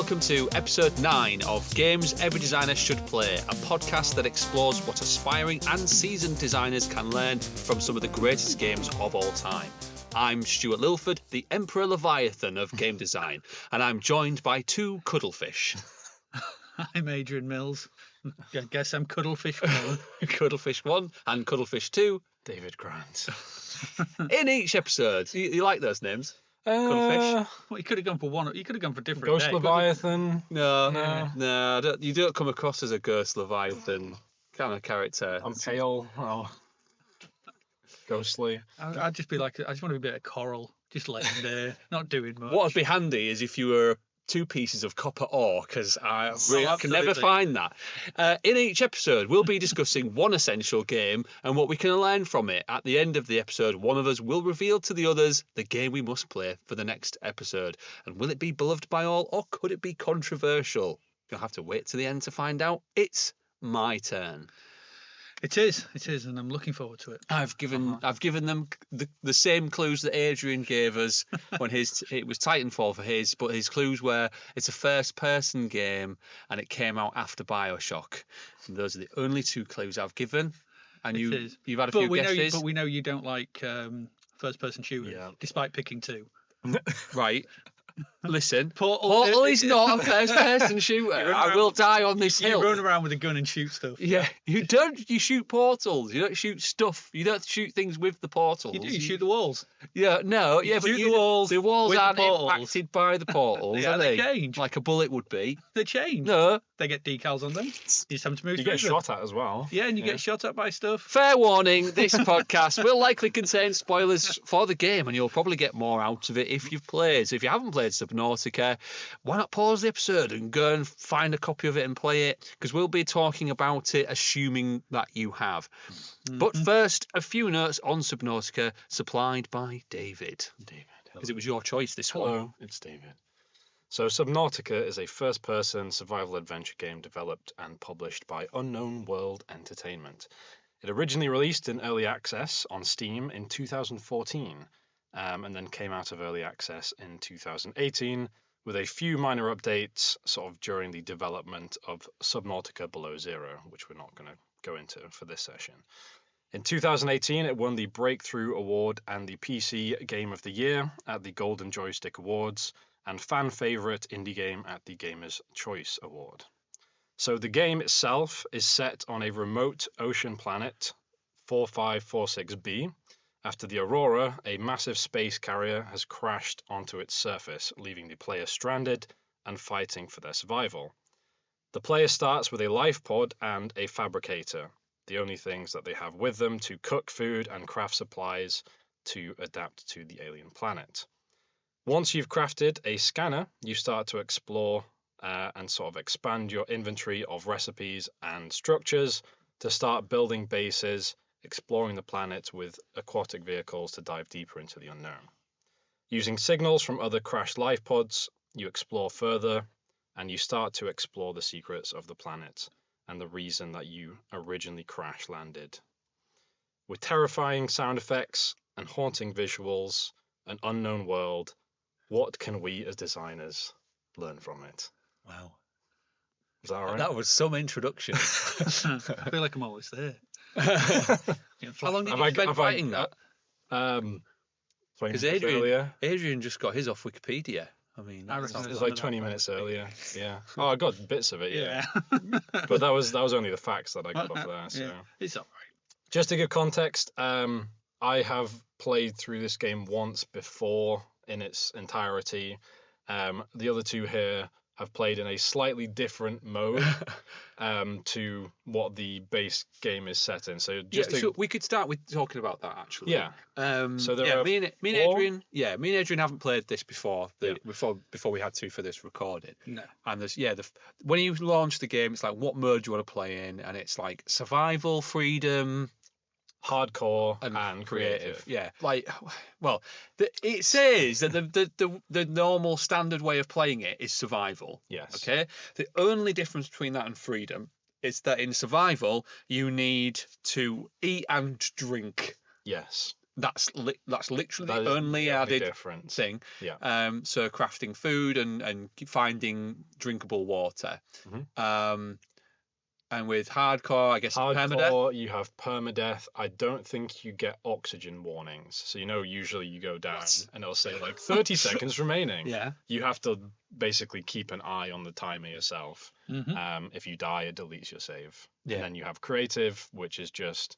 welcome to episode 9 of Games Every Designer Should Play, a podcast that explores what aspiring and seasoned designers can learn from some of the greatest games of all time. I'm Stuart Lilford, the Emperor Leviathan of game design, and I'm joined by two cuddlefish. I'm Adrian Mills. I guess I'm Cuddlefish 1. Cuddlefish 1 and Cuddlefish 2. David Grant. In each episode. You like those names? Cuddlefish? Well, you could have gone for one. You could have gone for different. Ghost names. Leviathan. No. You don't come across as a Ghost Leviathan kind of character. I'm pale. Oh. Ghostly. I'd just be like, I just want to be a bit of coral, just laying there, not doing much. What would be handy is if you were two pieces of copper ore, because I can never find that. In each episode, we'll be discussing one essential game and what we can learn from it. At the end of the episode, one of us will reveal to the others the game we must play for the next episode. And will it be beloved by all, or could it be controversial? You'll have to wait to the end to find out. It's my turn. It is, and I'm looking forward to it. I've given them the same clues that Adrian gave us when it was Titanfall for his, but his clues were it's a first-person game and it came out after BioShock. And those are the only two clues I've given. And you've had a few guesses. But we know you don't like first-person shooters, despite picking two. Right. Listen, Portal is not a first-person shooter. I will die on this hill. You run around with a gun and shoot stuff. Yeah, you don't. You shoot portals. You don't shoot stuff. You don't shoot things with the portals. You do. You shoot the walls. Yeah, no, yeah, but shoot the walls. The walls aren't the impacted by the portals, yeah, are they? Change like a bullet would be. They change. No, they get decals on them. You just have to move. You get shot at as well. Yeah, and you get shot at by stuff. Fair warning: this podcast will likely contain spoilers for the game, and you'll probably get more out of it if you've played. So if you haven't played Subnautica, why not pause the episode and go and find a copy of it and play it? Because we'll be talking about it, assuming that you have. Mm-hmm. But first, a few notes on Subnautica, supplied by David. Because it was your choice this one. Hello, it's David. So Subnautica is a first-person survival adventure game developed and published by Unknown World Entertainment. It originally released in early access on Steam in 2014, and then came out of early access in 2018, with a few minor updates sort of during the development of Subnautica Below Zero, which we're not going to go into for this session. In 2018, it won the Breakthrough Award and the PC Game of the Year at the Golden Joystick Awards, and Fan Favorite Indie Game at the Gamers' Choice Award. So the game itself is set on a remote ocean planet, 4546b, after the Aurora, a massive space carrier, has crashed onto its surface, leaving the player stranded and fighting for their survival. The player starts with a life pod and a fabricator, the only things that they have with them to cook food and craft supplies to adapt to the alien planet. Once you've crafted a scanner, you start to explore and sort of expand your inventory of recipes and structures to start building bases, exploring the planet with aquatic vehicles to dive deeper into the unknown. Using signals from other crashed life pods, you explore further and you start to explore the secrets of the planet and the reason that you originally crash landed. With terrifying sound effects and haunting visuals, an unknown world, what can we as designers learn from it? Wow. Is that all right? That was some introduction. I feel like I'm always there. How long did you spend writing that? 20 Because minutes earlier. Adrian just got his off Wikipedia. I mean, I reckon It was like 20 minutes earlier. Yeah. Oh, I got bits of it. Yeah. Yeah. But that was only the facts that I got off there. So It's all right. just to give context, I have played through this game once before in its entirety. The other two here have played in a slightly different mode to what the base game is set in. So so we could start with talking about that actually. Yeah. So there are me and Adrian, me and Adrian haven't played this before. Before we had to for this recording. No. And there's when you launch the game, it's like what mode do you want to play in, and it's like survival, freedom, hardcore and creative. Yeah, like, well, it says that the normal standard way of playing it is survival. Yes. Okay. The only difference between that and freedom is that in survival you need to eat and drink. Yes. That's literally That the is only the only added difference. thing. Yeah. So crafting food and finding drinkable water. And with hardcore, I guess permadeath. Hardcore, you have permadeath. I don't think you get oxygen warnings. So usually you go down and it'll say like 30 seconds remaining. Yeah. You have to basically keep an eye on the timer yourself. If you die, it deletes your save. Yeah. And then you have creative, which is just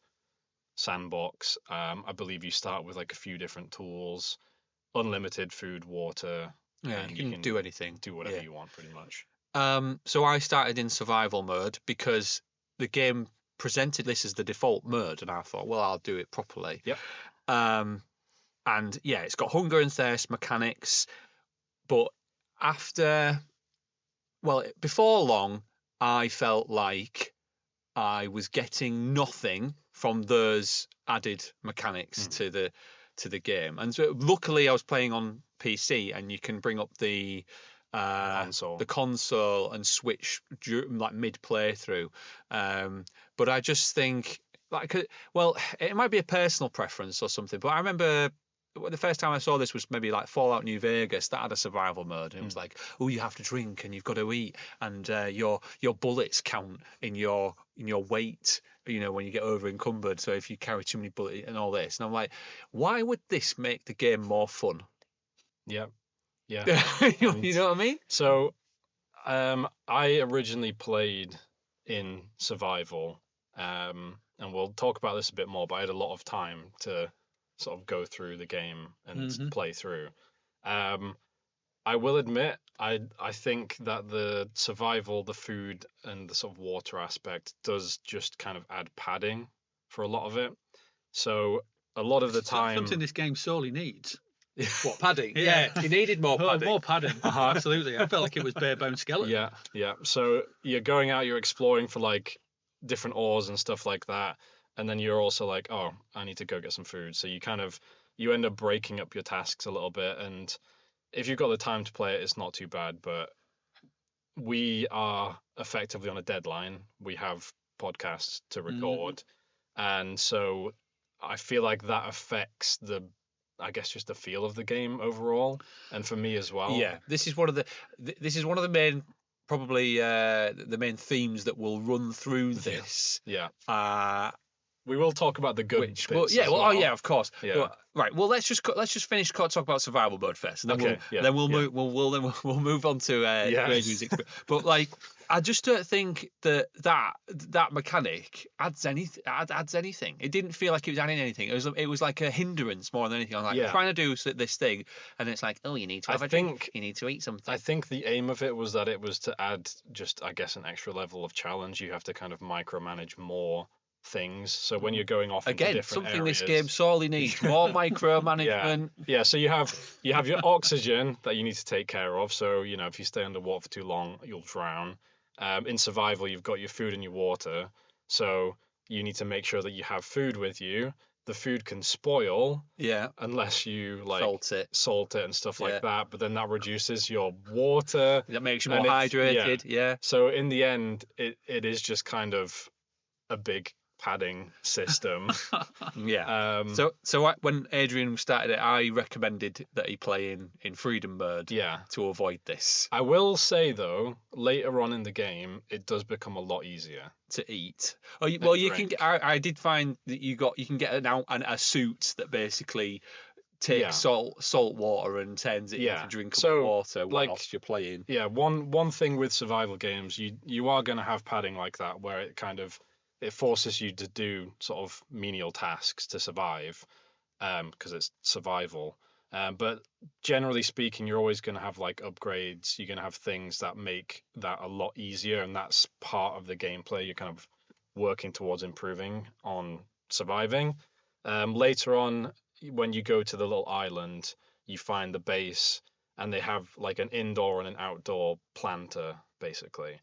sandbox. I believe you start with like a few different tools, unlimited food, water. Yeah, and you can do anything. Do whatever you want, pretty much. So I started in survival mode because the game presented this as the default mode, and I thought, well, I'll do it properly. Yep. And yeah, it's got hunger and thirst mechanics, but before long, I felt like I was getting nothing from those added mechanics to the game. And so luckily, I was playing on PC, and you can bring up the console and switch like mid playthrough. But I just think it might be a personal preference or something, but I remember the first time I saw this was maybe like Fallout New Vegas that had a survival mode, and it was like, oh, you have to drink and you've got to eat, and your bullets count in your weight, when you get over encumbered, so if you carry too many bullets and all this, and I'm like, why would this make the game more fun? Yeah. You know what I mean? So I originally played in survival, and we'll talk about this a bit more, but I had a lot of time to sort of go through the game and play through. I will admit, I think that the survival, the food, and the sort of water aspect does just kind of add padding for a lot of it. So a lot of the time, something this game sorely needs. What, padding? Yeah, you needed more padding. More padding. Absolutely. I felt like it was bare bone skeleton. Yeah. So you're going out, you're exploring for like different ores and stuff like that, and then you're also like, oh, I need to go get some food. So you end up breaking up your tasks a little bit, and if you've got the time to play it, it's not too bad. But we are effectively on a deadline. We have podcasts to record, and so I feel like that affects just the feel of the game overall, and for me as well. Yeah, this is one of the main, probably the main themes that will run through this. Yeah. We will talk about the good bits. Of course. Yeah. Right. Well, let's just finish talk about survival mode first, and then we'll move on to Adrian's experience. But like, I just don't think that mechanic adds anything. It didn't feel like it was adding anything. It was like a hindrance more than anything. I'm like trying to do this thing, and it's like, oh, you need to have a drink. You need to eat something. I think the aim of it was that it was to add just, I guess, an extra level of challenge. You have to kind of micromanage more things. So when you're going off into different something areas, this game sorely needs more micromanagement. Yeah. So you have your oxygen that you need to take care of. So if you stay underwater for too long, you'll drown. In survival, you've got your food and your water. So you need to make sure that you have food with you. The food can spoil, unless you like salt it and stuff like that. But then that reduces your water. That makes you more hydrated. Yeah. So in the end, it is just kind of a big padding system. When Adrian started it, I recommended that he play in freedom mode to avoid this. I will say though, later on in the game, it does become a lot easier to eat. I did find that you can get a suit that basically takes salt water and turns it into drinkable water whilst you're playing. Yeah, one thing with survival games, you are going to have padding like that, where it forces you to do sort of menial tasks to survive, because it's survival. But generally speaking, you're always going to have like upgrades. You're going to have things that make that a lot easier, and that's part of the gameplay. You're kind of working towards improving on surviving. Later on, when you go to the little island, you find the base, and they have like an indoor and an outdoor planter, basically.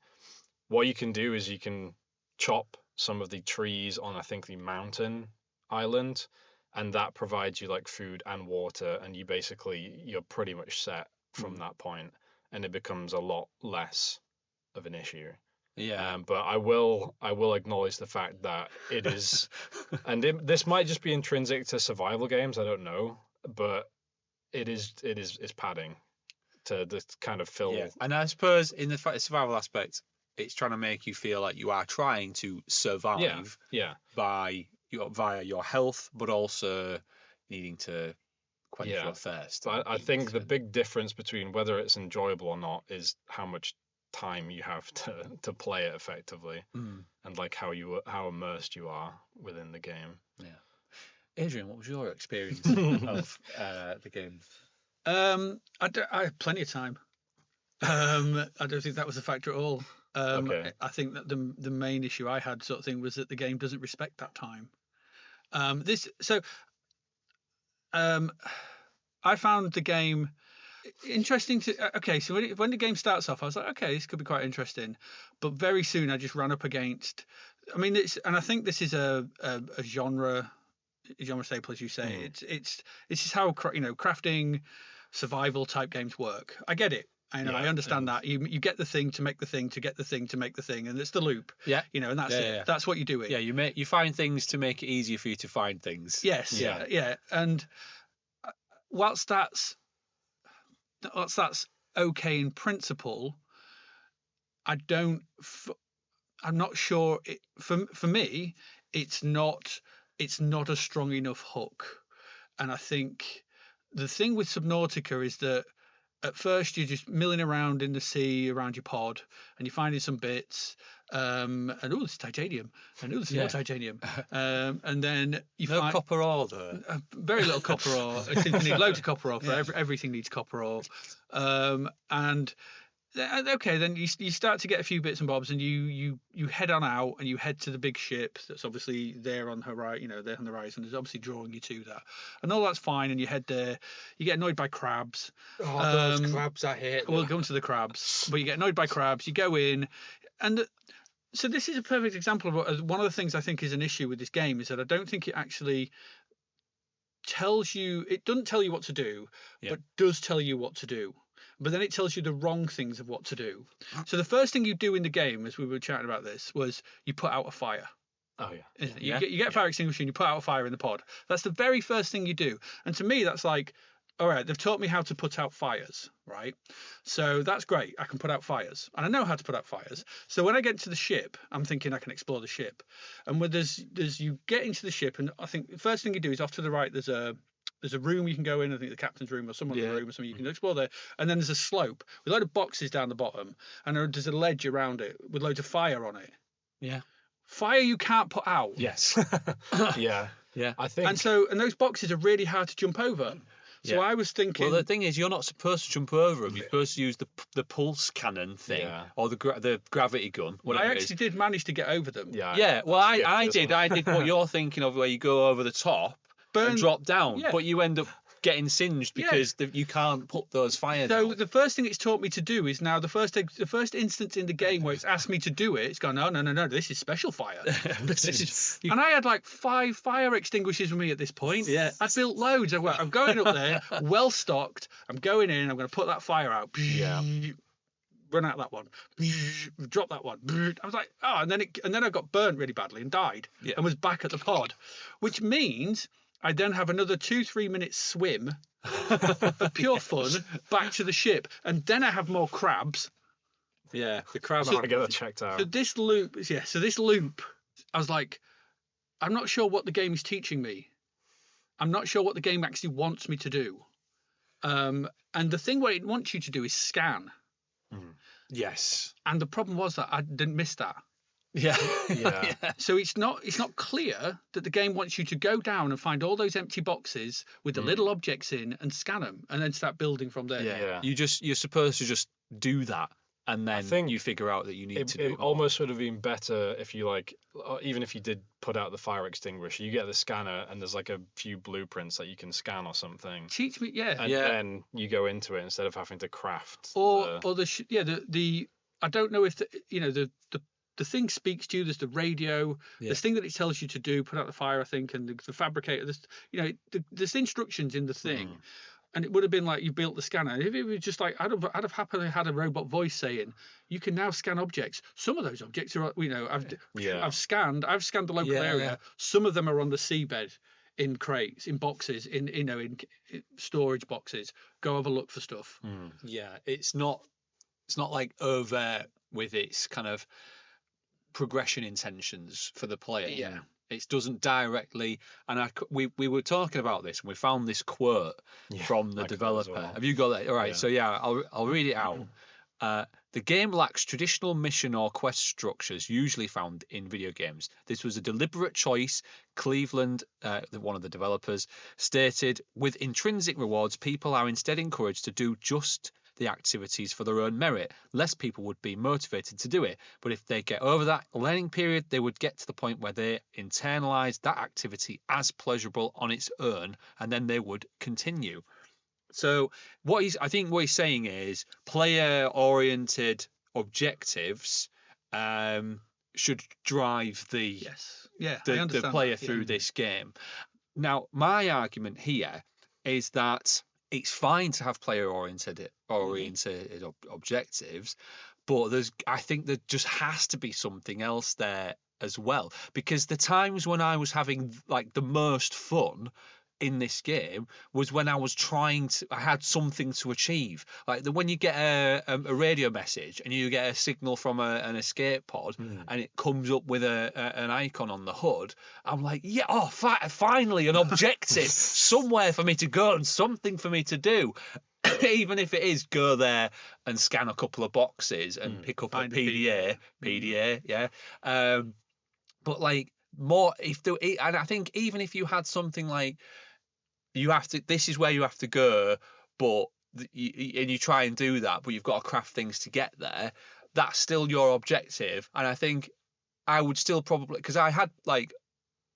What you can do is you can chop some of the trees on, I think, the mountain island, and that provides you like food and water, and you're pretty much set from that point, and it becomes a lot less of an issue. Yeah. But I will acknowledge the fact that it is, and this might just be intrinsic to survival games. I don't know, but it's padding to just kind of fill. Yeah. And I suppose in the survival aspect, it's trying to make you feel like you are trying to survive via your health, but also needing to quench your thirst. But I think the big difference between whether it's enjoyable or not is how much time you have to play it effectively, and like how immersed you are within the game. Yeah. Adrian, what was your experience of the game? I had plenty of time. I don't think that was a factor at all. Okay. I think that the main issue I had sort of thing was that the game doesn't respect that time. I found the game interesting so when the game starts off, I was like, okay, this could be quite interesting, but very soon I just ran up against, I think this is a genre staple, as you say. It's this is how crafting survival type games work. I get it. I understand that you get the thing to make the thing to get the thing to make the thing, and it's the loop. Yeah. And that's it. Yeah. That's what you do it. Yeah, you find things to make it easier for you to find things. Yes. Yeah. And whilst that's okay in principle, I'm not sure. For me, it's not a strong enough hook. And I think the thing with Subnautica is that at first you're just milling around in the sea around your pod, and you're finding some bits, and this is titanium, and this is more titanium, and then you find copper ore though. Very little copper ore. It seems to need loads of copper ore. Everything needs copper ore, and okay, then you start to get a few bits and bobs, and you head on out, and you head to the big ship that's obviously there on horizon. There on the horizon is obviously drawing you to that, and all that's fine. And you head there. You get annoyed by crabs. Those crabs I hate. We'll go into the crabs, but you get annoyed by crabs. You go in, and so this is a perfect example of one of the things I think is an issue with this game, is that I don't think it actually tells you. It doesn't tell you what to do, but does tell you what to do. But then it tells you the wrong things of what to do. So the first thing you do in the game, as we were chatting about this, was you put out a fire. Oh yeah. You get a fire extinguisher and you put out a fire in the pod. That's the very first thing you do. And to me, that's like, all right, they've taught me how to put out fires, right? So that's great. I can put out fires, and I know how to put out fires. So when I get to the ship, I'm thinking I can explore the ship. And when there's you get into the ship, and I think the first thing you do is off to the right. There's a room you can go in. I think the captain's room or someone's room or something. You can explore there. And then there's a slope with a load of boxes down the bottom, and there's a ledge around it with loads of fire on it. Yeah. Fire you can't put out. Yes. Yeah. I think. And those boxes are really hard to jump over. So I was thinking. Well, the thing is, you're not supposed to jump over them. You're supposed to use the pulse cannon thing or the gravity gun. I actually did manage to get over them. Yeah. Well, I did what you're thinking of, where you go over the top and drop down, but you end up getting singed because you can't put those fires out. So the first thing it's taught me to do is now the first instance in the game where it's asked me to do it, it's gone, no, this is special fire. And I had like 5 fire extinguishers with me at this point. Yeah. I built loads. I'm going up there, well stocked. I'm going in, I'm going to put that fire out. Yeah. Run out that one, drop that one. I was like, and then I got burnt really badly and died, and was back at the pod, which means I then have another 2-3 minutes swim of pure fun back to the ship, and then I have more crabs. Yeah, the crabs. I get that checked out. So this loop, I was like, I'm not sure what the game is teaching me. I'm not sure what the game actually wants me to do. And the thing what it wants you to do is scan. Yes. And the problem was that I didn't miss that. Yeah. So it's not clear that the game wants you to go down and find all those empty boxes with the little objects in and scan them and then start building from there. Yeah. You're supposed to just do that, and then you figure out that you need to do it. It almost would have been better if you even if you did put out the fire extinguisher, you get the scanner and there's like a few blueprints that you can scan or something. Teach me, and then you go into it instead of having to craft. Or I don't know if the thing speaks to you. There's the radio. There's thing that it tells you to do. Put out the fire, I think, and the fabricator. There's instructions in the thing. And it would have been like you built the scanner. If it was just like I'd have happily had a robot voice saying, "You can now scan objects." Some of those objects are, I've scanned the local area. Some of them are on the seabed, in crates, in boxes, in storage boxes. Go have a look for stuff. Yeah, it's not like over with its kind of progression intentions for the player. Yeah. It doesn't directly, and we were talking about this, and we found this quote from the developer. Well. Have you got that? All right, so I'll read it out. The game lacks traditional mission or quest structures usually found in video games. This was a deliberate choice. Cleveland, one of the developers, stated, with intrinsic rewards, people are instead encouraged to do just the activities for their own merit. Less people would be motivated to do it, but if they get over that learning period, they would get to the point where they internalize that activity as pleasurable on its own, and then they would continue. So I think what he's saying is player-oriented objectives should drive the player through this game. Now, my argument here is that it's fine to have player-oriented objectives, but I think there just has to be something else there as well. Because the times when I was having like the most fun in this game was when I had something to achieve. Like when you get a radio message and you get a signal from an escape pod and it comes up with an icon on the HUD, I'm like, finally an objective, somewhere for me to go and something for me to do. Even if it is go there and scan a couple of boxes and pick up a PDA, but like more and I think even if you had something like this is where you have to go, but you try and do that, but you've got to craft things to get there. That's still your objective, and I think I would still probably, because I had like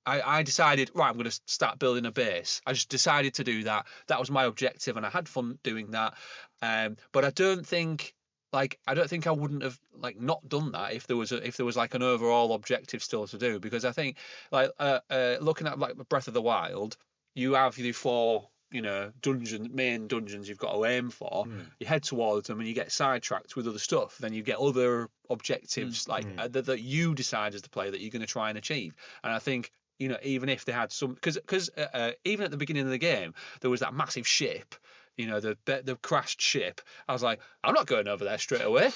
I decided, right, I'm going to start building a base. I just decided to do that. That was my objective, and I had fun doing that. But I don't think I wouldn't have like not done that if there was like an overall objective still to do, because I think like looking at like Breath of the Wild, you have the 4 main dungeons you've got to aim for. You head towards them and you get sidetracked with other stuff. Then you get other objectives that you decide as the player that you're going to try and achieve. And I think even if they had some, because even at the beginning of the game there was that massive ship, the crashed ship. I was like, I'm not going over there straight away.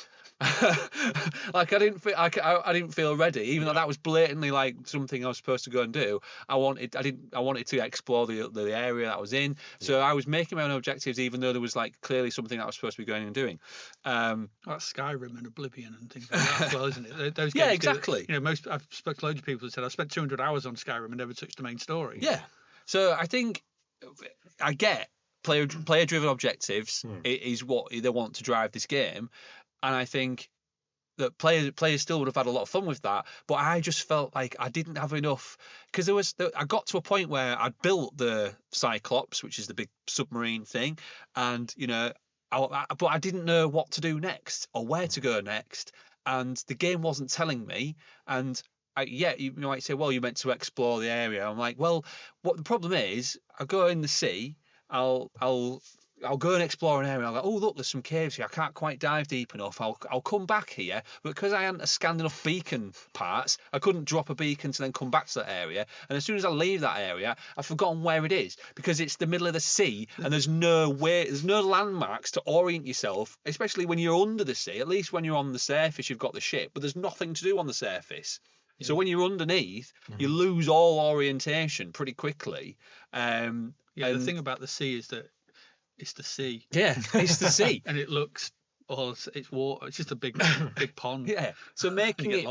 Like I didn't feel ready, even though that was blatantly like something I was supposed to go and do. I wanted to explore the area that I was in. So I was making my own objectives, even though there was like clearly something that I was supposed to be going and doing. That's Skyrim and Oblivion and things like that as well, isn't it? Those games exactly. I've spoken to loads of people who said I spent 200 hours on Skyrim and never touched the main story. Yeah. So I think I get player-driven objectives is what they want to drive this game, and I think that players still would have had a lot of fun with that. But I just felt like I didn't have enough, because I got to a point where I'd built the Cyclops, which is the big submarine thing, and but I didn't know what to do next or where to go next, and the game wasn't telling me. And you might say, well, you're meant to explore the area. I'm like, well, what the problem is, I go in the sea. I'll go and explore an area. I'll go, oh look, there's some caves here. I can't quite dive deep enough. I'll come back here, but because I hadn't scanned enough beacon parts, I couldn't drop a beacon to then come back to that area. And as soon as I leave that area, I've forgotten where it is, because it's the middle of the sea and there's no landmarks to orient yourself, especially when you're under the sea. At least when you're on the surface, you've got the ship, but there's nothing to do on the surface. So when you're underneath, you lose all orientation pretty quickly. The thing about the sea is that it's the sea. Yeah, it's the sea. And it looks, it's water. It's just a big pond. Yeah. So making the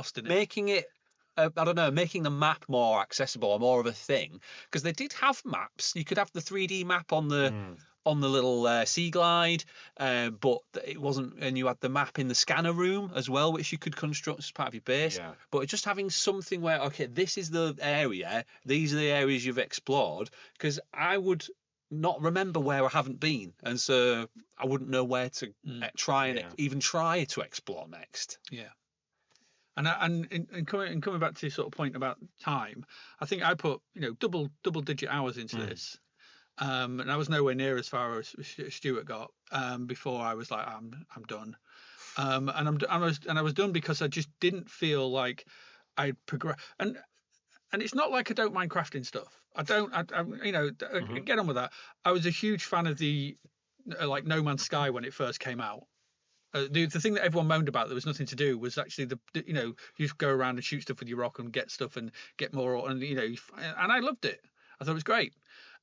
map more accessible or more of a thing, because they did have maps. You could have the 3D map on the little sea glide, but it wasn't. And you had the map in the scanner room as well, which you could construct as part of your base. Yeah. But just having something where, okay, this is the area, these are the areas you've explored, because I would not remember where I haven't been, and so I wouldn't know where to even try to explore next. Yeah. And coming back to your sort of point about time, I think I put double digit hours into this. And I was nowhere near as far as Stuart got before I was like, I'm done. I was done because I just didn't feel like I'd progress. And it's not like I don't mind crafting stuff. I don't. Get on with that. I was a huge fan of the like No Man's Sky when it first came out. The thing that everyone moaned about there was nothing to do was actually you just go around and shoot stuff with your rock and get stuff and get more, and and I loved it. I thought it was great,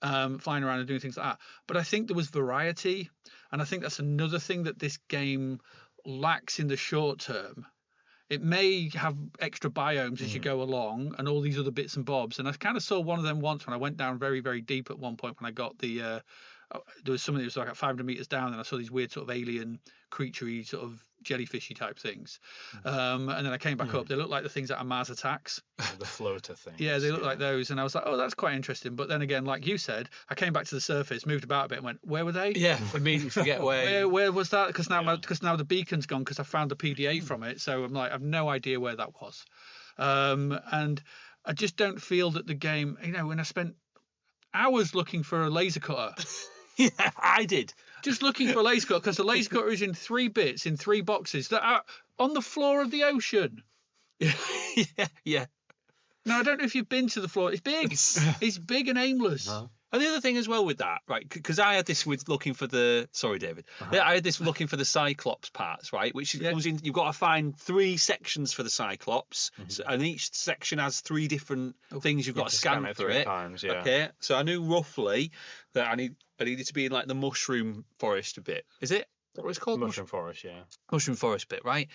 flying around and doing things like that. But I think there was variety, and I think that's another thing that this game lacks in the short term. It may have extra biomes as you go along and all these other bits and bobs. And I kind of saw one of them once when I went down very, very deep at one point when I got there was something that was like at 500 meters down, and I saw these weird sort of alien creaturey sort of jellyfishy type things. And then I came back up. They looked like the things out of Mars Attacks. The floater thing. Yeah, they look like those. And I was like, oh, that's quite interesting. But then again, like you said, I came back to the surface, moved about a bit and went, where were they? Yeah, immediately forget where. Where was that? Because now the beacon's gone because I found the PDA from it. So I'm like, I've no idea where that was. And I just don't feel that the game, when I spent hours looking for a laser cutter. Yeah, I did. Just looking for a laser cutter because the laser cutter is in 3 bits in 3 boxes that are on the floor of the ocean. Yeah. Now, I don't know if you've been to the floor. It's big. It's big and aimless. No. And the other thing as well with that, right, because I had this with looking for the... Sorry, David. Yeah, I had this looking for the Cyclops parts, right, which comes in... You've got to find 3 sections for the Cyclops, and each section has 3 different things you've got to scan for it. Times, yeah. Okay, so I knew roughly that I needed to be in, like, the mushroom forest a bit. Is it? Is that what it's called? Mushroom forest, yeah. Mushroom forest bit, right?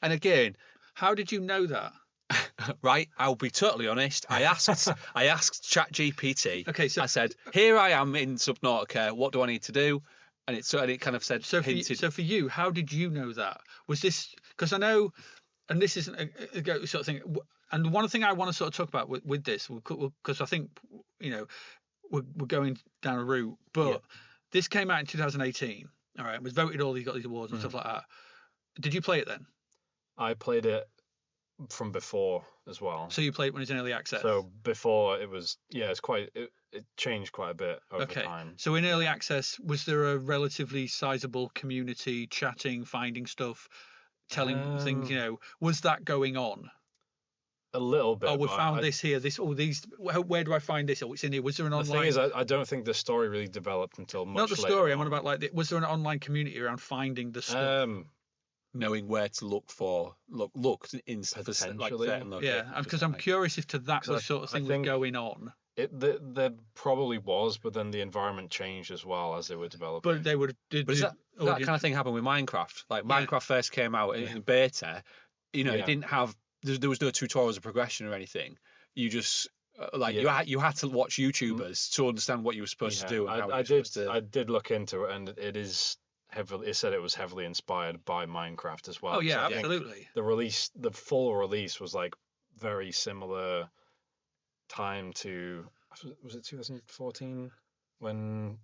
And again... How did you know that? Right, I'll be totally honest. I asked ChatGPT. Okay, so I said, "Here I am in Subnautica. What do I need to do?" And it kind of said, so for you, how did you know that? Was this because I know, and this isn't a sort of thing. And one thing I want to sort of talk about with this, because I think we're going down a route, but this came out in 2018. All right, it was voted all these got these awards and stuff like that. Did you play it then? I played it from before as well. So you played it when it was in early access? So before it was, it changed quite a bit over time. So in early access, was there a relatively sizable community chatting, finding stuff, telling things, was that going on? A little bit. Oh, we found this here. Where do I find this? Oh, it's in here. Was there an online? The thing is, I don't think the story really developed until much Not the story. later I'm on about was there an online community around finding the stuff? Knowing where to look in certain locations. Yeah, because I'm curious if to that was sort of thing was going on. There probably was, but then the environment changed as well as they were developing. But they would. But that kind of thing happened with Minecraft? Like Minecraft first came out in beta, it didn't have. There was no tutorials or progression or anything. You just you had to watch YouTubers to understand what you were supposed to do. And I did look into it, and it is. It said it was heavily inspired by Minecraft as well. Oh yeah, absolutely. The full release was like very similar time to, was it 2014 when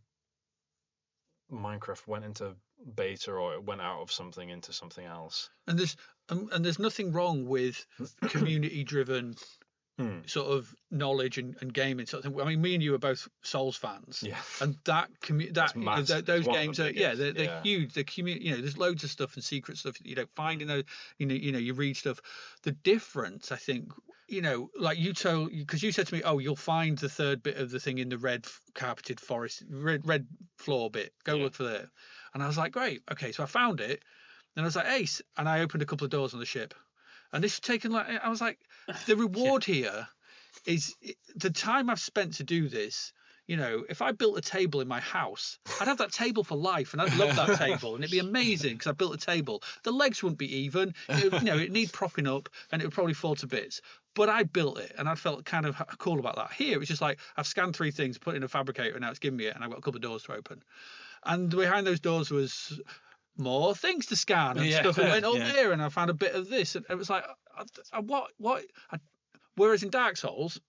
Minecraft went into beta, or it went out of something into something else. And there's nothing wrong with community driven sort of knowledge and gaming sort of thing. I mean, me and you are both Souls fans, and those games are they're huge. The community, there's loads of stuff and secret stuff that you don't find in those. You read stuff. The difference, I think, like you told, because you said to me, oh, you'll find the third bit of the thing in the red carpeted forest, red floor bit. Go look for that. And I was like, great, okay, so I found it, and I was like, ace, and I opened a couple of doors on the ship. And this has taken I was like, the reward here is the time I've spent to do this. If I built a table in my house, I'd have that table for life, and I'd love that table, and it'd be amazing because I built a table. The legs wouldn't be even, it'd need propping up, and it would probably fall to bits. But I built it, and I felt kind of cool about that. Here, it's just like I've scanned 3 things, put it in a fabricator, and now it's giving me it, and I've got a couple of doors to open. And behind those doors was more things to scan and stuff. I went up there and I found a bit of this, and it was like, whereas in Dark Souls,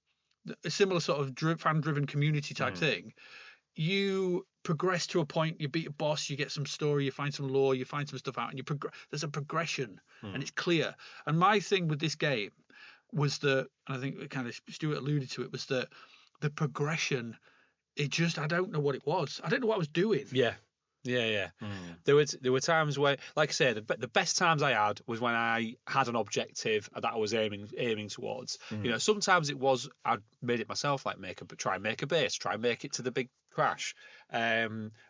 a similar sort of fan-driven community type thing, you progress to a point, you beat a boss, you get some story, you find some lore, you find some stuff out, and there's a progression, and it's clear. And my thing with this game was that, and I think kind of Stuart alluded to it, was that the progression I don't know what it was. I don't know what I was doing. Yeah. There were times where, like I said, the best times I had was when I had an objective that I was aiming towards. You know, sometimes it was I'd made it myself, like try and make a base, try and make it to the big crash,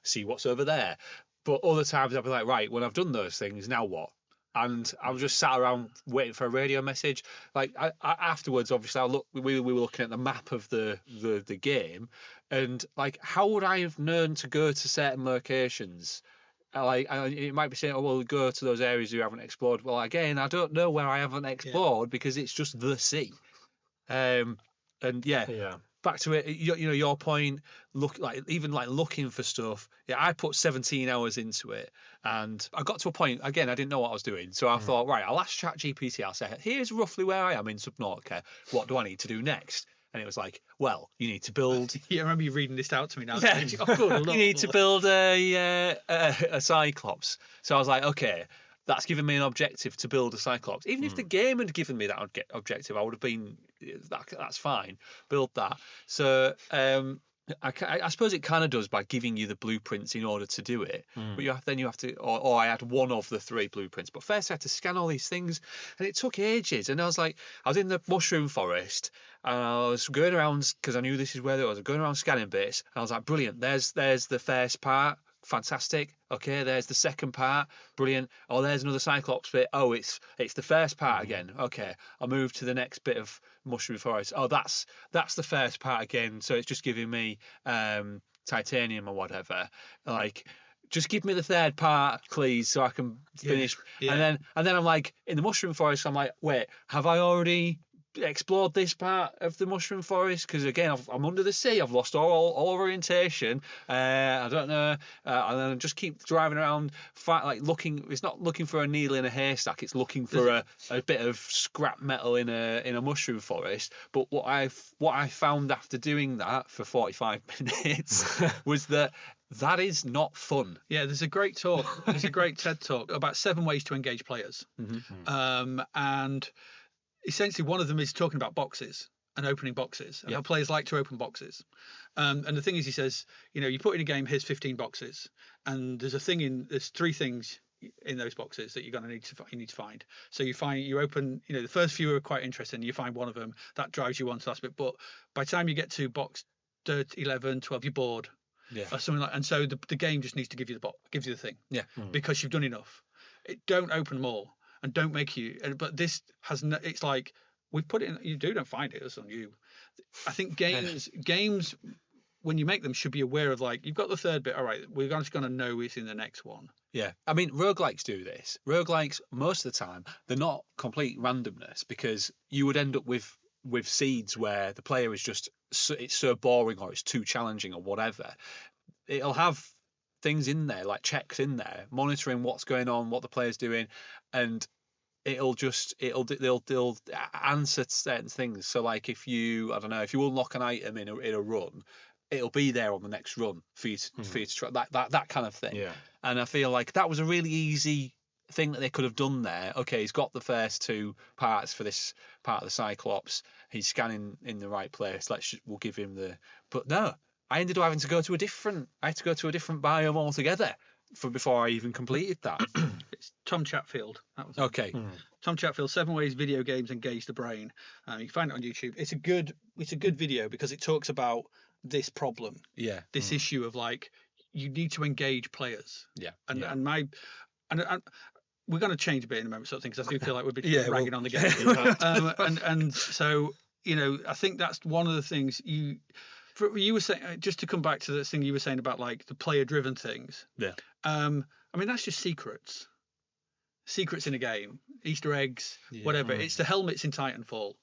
see what's over there. But other times I'd be like, right, when I've done those things, now what? And I was just sat around waiting for a radio message. Like I afterwards, obviously, we were looking at the map of the game, and like, how would I have known to go to certain locations? It might be saying, oh well, go to those areas you haven't explored. Well, again, I don't know where I haven't explored because it's just the sea. And back to it, your point. Looking for stuff. Yeah, I put 17 hours into it, and I got to a point. Again, I didn't know what I was doing, so I thought, right, I'll ask ChatGPT. I'll say, here's roughly where I am in Subnautica. What do I need to do next? And it was like, well, you need to build. Yeah, I remember you reading this out to me now. Yeah, you need to build a Cyclops. So I was like, okay, that's given me an objective to build a Cyclops. Even if the game had given me that objective, I would have been, that's fine. Build that. So I suppose it kind of does by giving you the blueprints in order to do it. But you have to, or I had one of the 3 blueprints. But first I had to scan all these things, and it took ages. And I was in the mushroom forest, and I was going around because I knew this is where it was. I was going around scanning bits, and I was like, brilliant. There's the first part. Fantastic. Okay, there's the second part. Brilliant. Oh, there's another Cyclops bit. Oh, it's the first part again. Okay, I'll move to the next bit of mushroom forest. Oh, that's the first part again. So it's just giving me titanium or whatever. Like, just give me the third part, please, so I can finish. And then I'm like, in the mushroom forest, I'm like, wait, have I already explored this part of the mushroom forest? Because again, I'm under the sea. I've lost all orientation. I don't know. And then I just keep driving around, looking. It's not looking for a needle in a haystack. It's looking for a bit of scrap metal in a mushroom forest. But what I found after doing that for 45 minutes was that is not fun. Yeah, there's a great talk. There's a great TED talk about 7 ways to engage players. And essentially, one of them is talking about boxes and opening boxes, and how players like to open boxes. And the thing is, he says, you put in a game, here's 15 boxes, and there's 3 things in those boxes that you're going to need to find. So you open, the first few are quite interesting. You find one of them that drives you on to that bit, but by the time you get to box 11, 12, you're bored. Yeah. Or something like, and so the game just needs to give you the thing. Yeah. Because you've done enough. Don't open more. And don't make you, but this has no, it's like, we've put it in, you don't find it, it's on you. I think games, when you make them, should be aware of, like, you've got the third bit, all right, we're just going to know it's in the next one. Yeah. I mean, roguelikes do this. Roguelikes, most of the time, they're not complete randomness, because you would end up with seeds where the player is just, it's so boring, or it's too challenging, or whatever. It'll have things in there, like checks in there, monitoring what's going on, what the player's doing, and they'll answer certain things. So like, if you unlock an item in a run, it'll be there on the next run for you to try that kind of thing. Yeah. And I feel like that was a really easy thing that they could have done there. Okay, he's got the first 2 parts for this part of the Cyclops. He's scanning in the right place. We'll give him but no. I ended up having to go to a different biome altogether before I even completed that. It's Tom Chatfield. That was okay. Tom Chatfield, 7 ways video games engage the brain. You can find it on YouTube. It's a good video because it talks about this problem. Yeah. This issue of, like, you need to engage players. Yeah. And we're going to change a bit in a moment, sort of thing, because I do feel like we've been ragging on the game. And so, I think that's one of the things you were saying, just to come back to this thing you were saying about, like, the player-driven things. Yeah. I mean, that's just secrets in a game, Easter eggs, whatever. It's the helmets in Titanfall.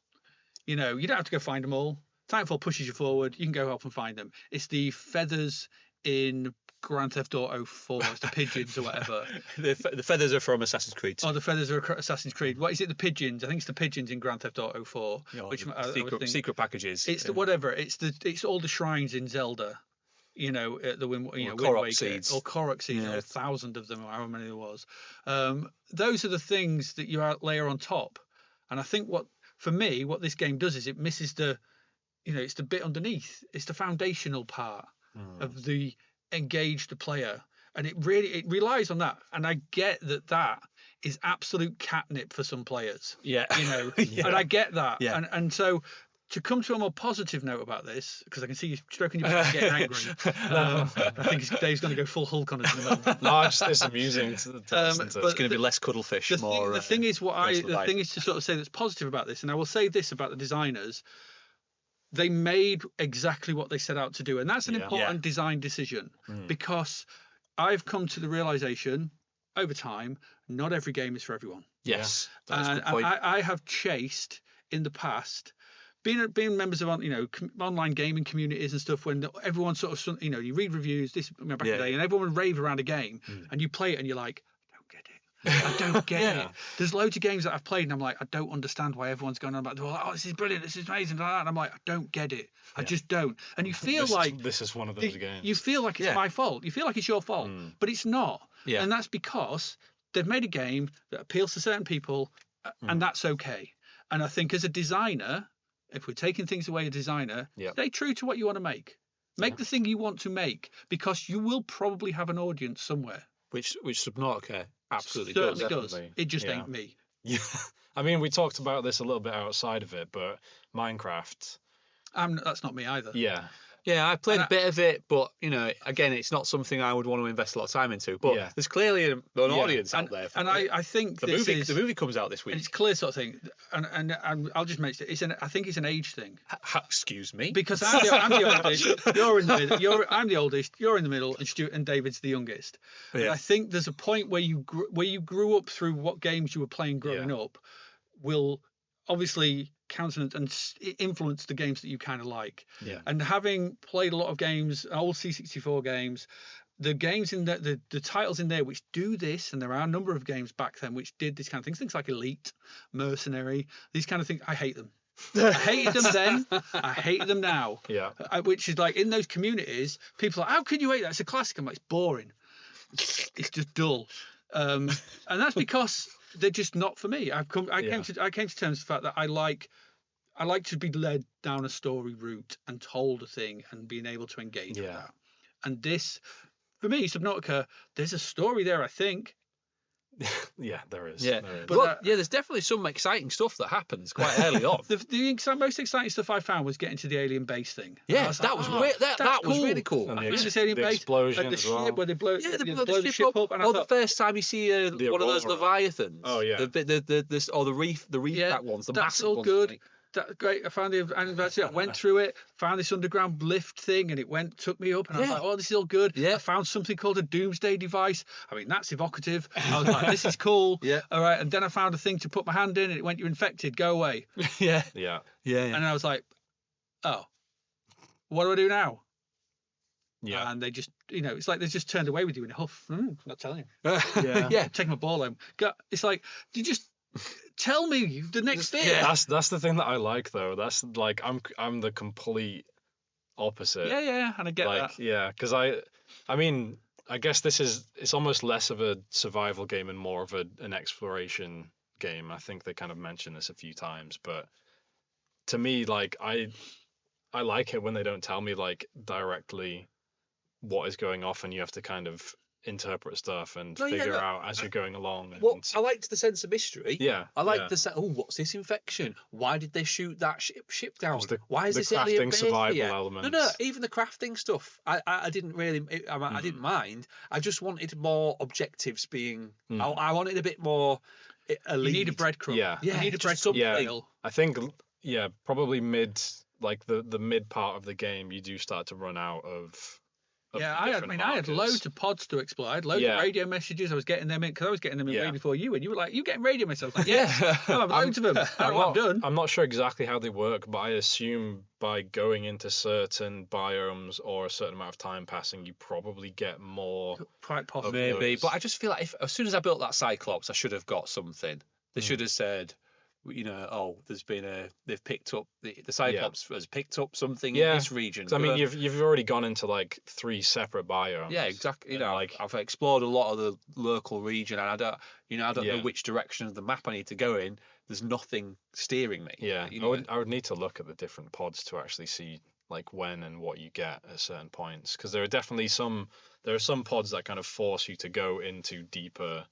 You don't have to go find them all. Titanfall pushes you forward. You can go help and find them. It's the feathers in Grand Theft Auto 4, it's the pigeons or whatever. The feathers are from Assassin's Creed. Oh, the feathers are Assassin's Creed. What is it? The pigeons? I think it's the pigeons in Grand Theft Auto 4. Which secret packages. It's the whatever. It's all the shrines in Zelda. At the Wind Waker, seeds. Or Korok seeds, or 1,000 of them, or however many there was. Those are the things that you layer on top. And I think what this game does is it misses it's the bit underneath. It's the foundational part of the engage the player, and it relies on that. And I get that is absolute catnip for some players. Yeah. And I get that. Yeah. And so to come to a more positive note about this, because I can see you stroking your back and getting angry. I think Dave's going to go full Hulk on us in a moment. No, it's amusing. But it's going to be less cuddlefish. The thing is to sort of say that's positive about this, and I will say this about the designers. They made exactly what they set out to do, and that's an important design decision because I've come to the realization over time, not every game is for everyone. Yes, that's a good point. I have chased in the past. Being members of online gaming communities and stuff, when everyone sort of you read reviews back in the day, and everyone would rave around a game, and you play it and you're like, I don't get it. There's loads of games that I've played and I'm like, I don't understand why everyone's going on about, oh, this is brilliant, this is amazing, and I'm like, I don't get it. I just don't. And you feel this is one of those games. You feel like it's my fault. You feel like it's your fault, but it's not. Yeah. And that's because they've made a game that appeals to certain people, and that's okay. And I think as a designer, if we're taking things away, a designer, stay true to what you want to make. Make the thing you want to make, because you will probably have an audience somewhere. Which Subnautica absolutely does. It just ain't me. Yeah. I mean, we talked about this a little bit outside of it, but Minecraft. That's not me either. Yeah. Yeah, I played a bit of it, but again, it's not something I would want to invest a lot of time into. But there's clearly an audience out there. And I think the movie comes out this week. And it's clear sort of thing. And I'll just mention it. I think it's an age thing. Excuse me. Because I'm the oldest. You're in the middle. I'm the oldest. You're in the middle, and Stuart and David's the youngest. Yeah. And I think there's a point where you grew up through what games you were playing growing up will obviously countenance and influence the games that you kind of like. Yeah. And having played a lot of games, old C64 games, the games in the titles in there which do this, and there are a number of games back then which did this kind of things like Elite, Mercenary, these kind of things. I hate them. I hated them then. I hate them now. Yeah. Which is like in those communities, people are like, how can you hate that? It's a classic. I'm like, it's boring. It's just dull. And that's because they're just not for me. I came to terms with the fact that I like to be led down a story route and told a thing and being able to engage with that. And this, for me, Subnautica, there's a story there, I think. Yeah, there is. Yeah, but there's definitely some exciting stuff that happens quite early on. The most exciting stuff I found was getting to the alien base thing. Yeah, that was really cool. And the explosion as well. Where they blow the ship up. And the first time you see one of those leviathans. Oh yeah. The reef that one's the that's massive all one. good. That's great. I found I went through it, found this underground lift thing, and it took me up, and I was like, oh, this is all good. Yeah. I found something called a doomsday device. I mean, that's evocative. I was like, this is cool. Yeah. All right. And then I found a thing to put my hand in, and it went, you're infected. Go away. Yeah. And I was like, oh, what do I do now? Yeah. And they just, it's like they just turned away with you in a huff. Not telling you. Yeah. Take my ball home. It's like, you just... Tell me the next thing. Yeah, that's the thing that I like though. That's like I'm the complete opposite. Yeah, and I get that. Yeah, because I mean, I guess it's almost less of a survival game and more of an exploration game. I think they kind of mentioned this a few times, but to me, like I like it when they don't tell me like directly what is going off, and you have to kind of interpret stuff and figure out as you're going along. I liked the sense of mystery. Yeah. I liked the what's this infection? Why did they shoot that ship down? Why is this crafting alien base survival here? elements? No, even the crafting stuff. I didn't really. I didn't mind. I just wanted more objectives being. I wanted a bit more. You need a breadcrumb. Yeah. You need a breadcrumb. Yeah. I think probably mid the mid part of the game you do start to run out of. I had loads of pods to explore. I had loads of radio messages. I was getting them in because I was getting them in way before you, and you were like, "You getting radio messages?" I was like, "Yeah, I have loads of them." I'm done. I'm not sure exactly how they work, but I assume by going into certain biomes or a certain amount of time passing, you probably get more. Quite possibly, maybe. But I just feel like as soon as I built that Cyclops, I should have got something. They should have said, they've picked up the Cyclops has picked up something in this region. I mean, you've already gone into like 3 separate biomes. Yeah, exactly. I've explored a lot of the local region, and I don't know which direction of the map I need to go in. there's nothing steering me. Yeah, You know? I would need to look at the different pods to actually see like when and what you get at certain points, because there are some pods that kind of force you to go into deeper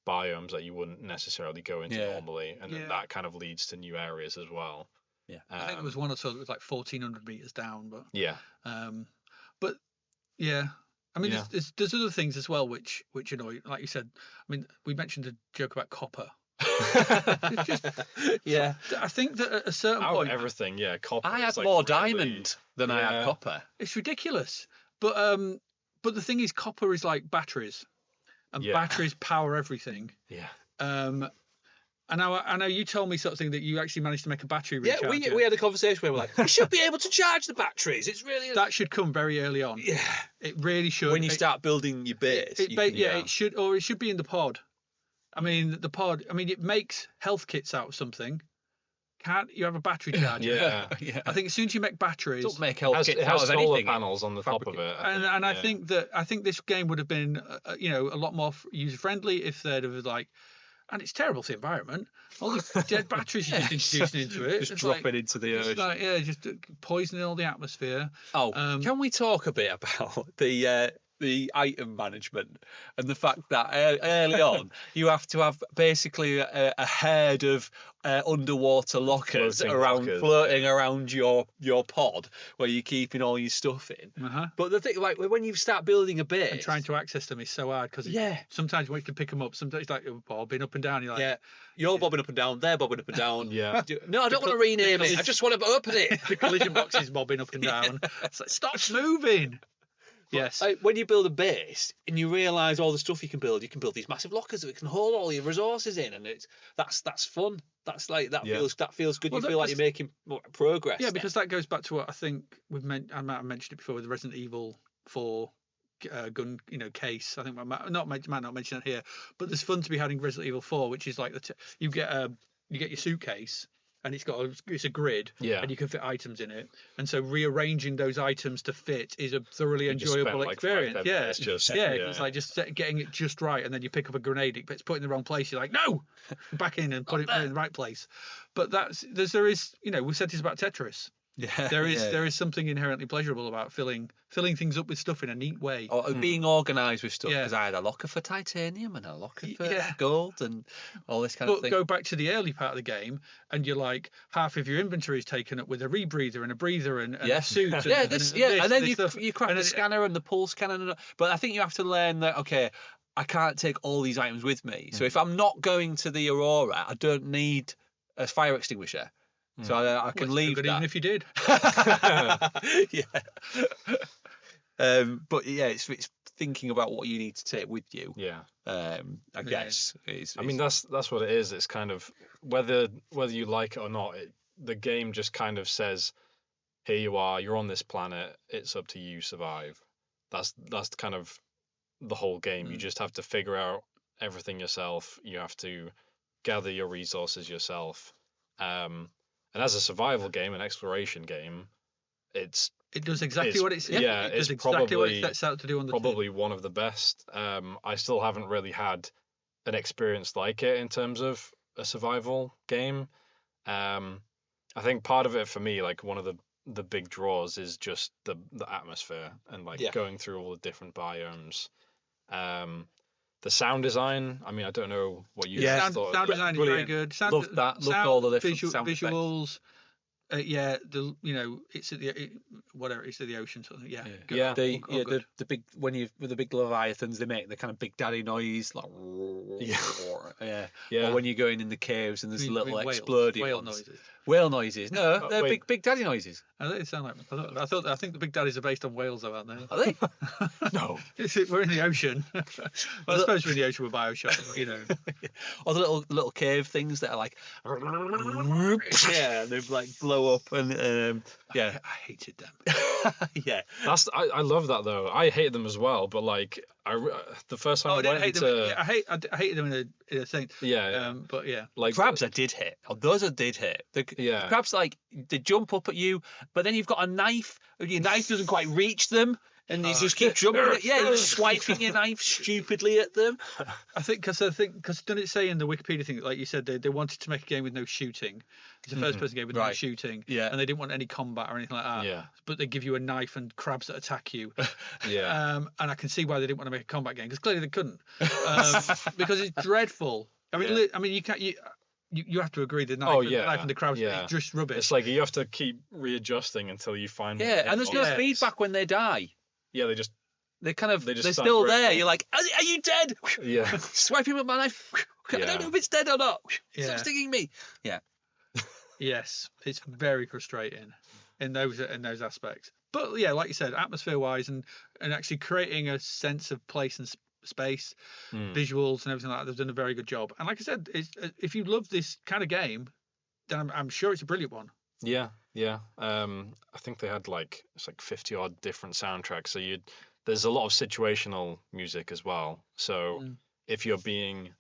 biomes that you wouldn't necessarily go into normally, and then that kind of leads to new areas as well. Yeah, I think there was one or two that was like 1,400 meters down, but but yeah. I mean, there's other things as well which annoy. Like you said, I mean, we mentioned a joke about copper. It's just, I think that at a certain point, everything, copper. I had more diamond than I had copper. It's ridiculous. But the thing is, copper is like batteries, and batteries power everything. Yeah. And I know you told me something that you actually managed to make a battery recharger. Yeah, we had a conversation where we're like, we should be able to charge the batteries. It's really that should come very early on. Yeah, it really should. When you start building your base, it should, or it should be in the pod. I mean, the pod. I mean, it makes health kits out of something. Can't you have a battery charger? yeah. I think as soon as you make batteries, don't make health kits it out has of solar anything. panels on the top of it. And I think this game would have been, a lot more user friendly if they'd have like. And it's terrible for the environment. All these dead batteries you're just introducing into it. Just dropping into the ocean. Just poisoning all the atmosphere. Oh, can we talk a bit about the item management and the fact that early on you have to have basically a herd of underwater lockers floating around your pod where you're keeping all your stuff in. But the thing, like when you start building a base, and trying to access them is so hard because sometimes when you can pick them up, sometimes it's like bobbing up and down. You're like, you're bobbing up and down, they're bobbing up and down. No, I don't want to rename it. I just want to open it. The collision box is bobbing up and down. It's like, stop moving. Yes. When you build a base and you realise all the stuff you can build these massive lockers that can hold all your resources in, and that's fun. That's like that feels good. You feel like you're making progress. Yeah, because that goes back to what I think I might have mentioned it before with the Resident Evil 4 gun case. I think I might not mention it here, but there's fun to be had in Resident Evil 4, which is like you get your suitcase. And it's a grid, and you can fit items in it. And so rearranging those items to fit is a thoroughly enjoyable experience. It's like just getting it just right, and then you pick up a grenade, it's put in the wrong place. You're like, no, back in and put it in the right place. But there is we said this about Tetris. Yeah, there is something inherently pleasurable about filling things up with stuff in a neat way, or being organised with stuff. Because I had a locker for titanium and a locker for gold and all this kind of thing. But go back to the early part of the game, and you're like half of your inventory is taken up with a rebreather and a breather and a suit. And then you crack the scanner and the pulse cannon. But I think you have to learn that I can't take all these items with me. So if I'm not going to the Aurora, I don't need a fire extinguisher. So I can leave that. Even if you did. But it's thinking about what you need to take with you. I guess. I mean, that's what it is. It's kind of whether you like it or not. The game just kind of says, here you are. You're on this planet. It's up to you. Survive. That's kind of the whole game. You just have to figure out everything yourself. You have to gather your resources yourself. And as a survival game, an exploration game, it does exactly what it's it's exactly what it sets out to do on the probably one of the best. I still haven't really had an experience like it in terms of a survival game. I think part of it for me, like one of the big draws, is just the atmosphere and going through all the different biomes. The sound design, I mean, I don't know what you thought. Sound design is very good. Loved that. Loved all the different visuals. It's at the ocean sort of thing. The big with the big leviathans, they make the kind of big daddy noise, like Or when you're going in the caves and there's little exploding whale noises. No, they're big daddy noises. They sound like. I think the big daddies are based on whales, though, aren't they? Are they? No. We're in the ocean. Well, I suppose we're in the ocean with Bioshock, Or the little cave things that are like, and they like blow up and I hated them. I love that though. I hate them as well, but like the first time I went into... I hated them in a thing. But like crabs I did hit. Those I did hit. The crabs, like, they jump up at you, but then you've got a knife. Your knife doesn't quite reach them. And you just keep jumping. You're swiping your knife stupidly at them. I think because didn't it say in the Wikipedia thing, like you said, they wanted to make a game with no shooting. It's a first-person game with no shooting, and they didn't want any combat or anything like that. Yeah. But they give you a knife and crabs that attack you. Yeah. And I can see why they didn't want to make a combat game because clearly they couldn't, because it's dreadful. I mean, you can't. You have to agree the knife, the knife and the crabs is just rubbish. It's like you have to keep readjusting until you find. Yeah, and there's no feedback when they die. Yeah, they're still there. You're like, are you dead? Yeah. Swiping with my knife. I don't know if it's dead or not. Stop stinging me. Yeah. Yes, it's very frustrating in those aspects. But yeah, like you said, atmosphere-wise and actually creating a sense of place and space, visuals and everything like that, they've done a very good job. And like I said, if you love this kind of game, then I'm sure it's a brilliant one. Yeah. I think they had it's 50 odd different soundtracks. So there's a lot of situational music as well. So if you're being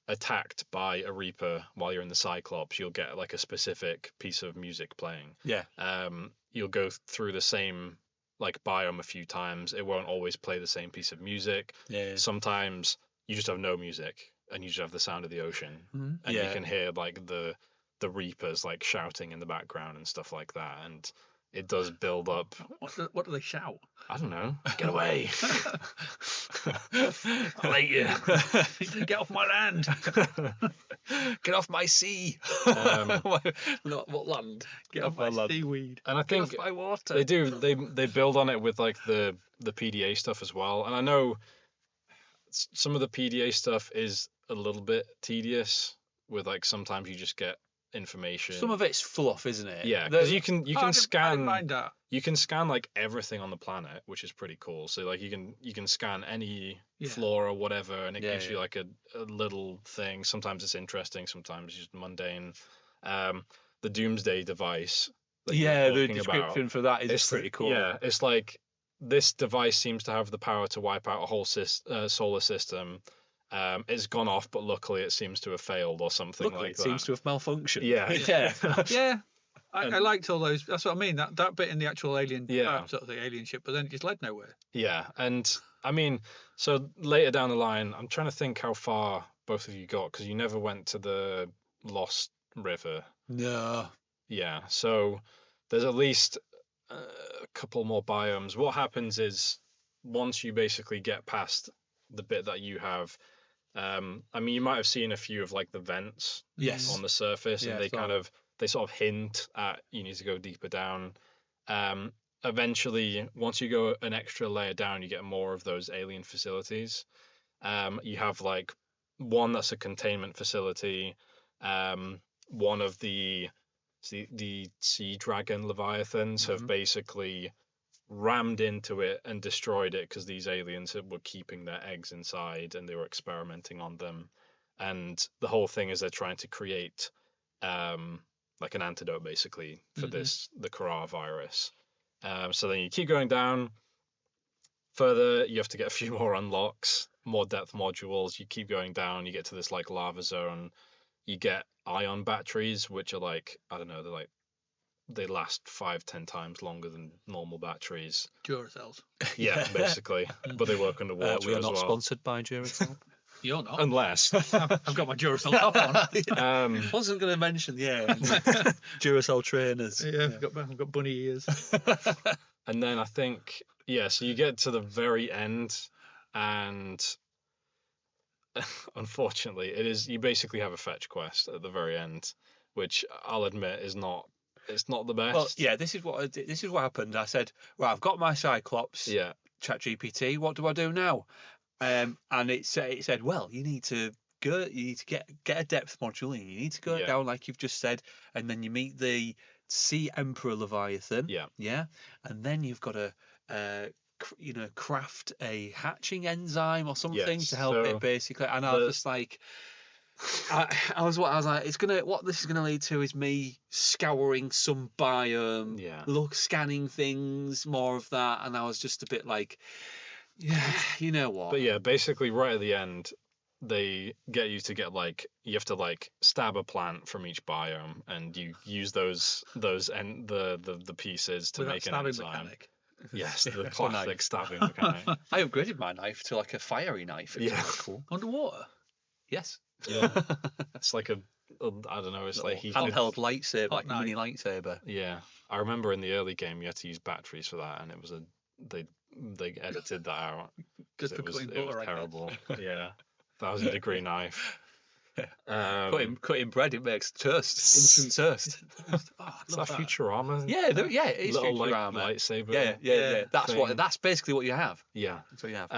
attacked by a Reaper while you're in the Cyclops, you'll get a specific piece of music playing. Yeah. You'll go through the same biome a few times. It won't always play the same piece of music. Yeah. Sometimes you just have no music and you just have the sound of the ocean, and you can hear the Reapers shouting in the background and stuff like that, and it does build up. What do they shout? I don't know. Get away! I'll eat you. Get off my land! Get off my sea! What land? Get off my seaweed. And I think Get off my water. They do. They build on it with the PDA stuff as well. And I know some of the PDA stuff is a little bit tedious. With sometimes you just get information. Some of it's fluff, isn't it? Yeah, because you can scan. I didn't mind that. You can scan everything on the planet, which is pretty cool. So you can scan any flora or whatever, and it gives you a little thing. Sometimes it's interesting, sometimes it's just mundane. The Doomsday device. The description for that is pretty cool. Yeah, it's this device seems to have the power to wipe out a whole solar system. It's gone off, but luckily it seems to have failed or something like that. It seems to have malfunctioned. Yeah. I liked all those. That's what I mean. That bit in the actual alien, sort of the alien ship, but then it just led nowhere. Yeah, and I mean, so later down the line, I'm trying to think how far both of you got because you never went to the Lost River. No. Yeah, so there's at least a couple more biomes. What happens is once you basically get past the bit that you have. I mean, you might have seen a few of the vents on the surface, and they sort of hint at you need to go deeper down. Eventually, once you go an extra layer down, you get more of those alien facilities. You have one that's a containment facility. One of the sea dragon leviathans have basically rammed into it and destroyed it because these aliens were keeping their eggs inside and they were experimenting on them, and the whole thing is they're trying to create an antidote basically for the coronavirus. So then you keep going down further, you have to get a few more unlocks, more depth modules. You keep going down, you get to this lava zone, you get ion batteries, which are I don't know, they last 5-10 times longer than normal batteries. Duracells. Yeah, basically. But they work underwater as well. We are not sponsored by Duracell. You're not. Unless. I've got my Duracell top on. Wasn't going to mention, Duracell trainers. Yeah, I've got bunny ears. And then I think, so you get to the very end, and unfortunately, you basically have a fetch quest at the very end, which I'll admit is not. It's not the best. Well, yeah, this is what happened. I said, right, I've got my Cyclops. Yeah. ChatGPT. What do I do now? And it said, well, you need to get a depth module, and you need to go down like you've just said, and then you meet the Sea Emperor Leviathan. Yeah. Yeah. And then you've got to craft a hatching enzyme or something to help it basically. And I was just I was like, what this is gonna lead to is me scouring some biome, scanning things, more of that, and I was just a bit you know what? But yeah, basically right at the end, they get you to get you have to stab a plant from each biome, and you use those and the pieces to make an enzyme. Mechanic. Yes, the Knife. classic stabbing mechanic. I upgraded my knife to like a fiery knife. It's Yeah. quite cool. Underwater. Yes. Yeah. It's like I don't know. It's like he could, handheld lightsaber, Hot like a mini lightsaber. yeah. I remember in the early game you had to use batteries for that, and it was they edited that out. Good 'Cause for it was cutting butter, I guess. terrible. Yeah. 1,000-degree knife. Cutting bread, it makes toast, instant toast. Oh, Is that Futurama? Yeah, it is Little like Futurama. lightsaber. Yeah. That's thing. that's basically what you have. Yeah. That's what you have.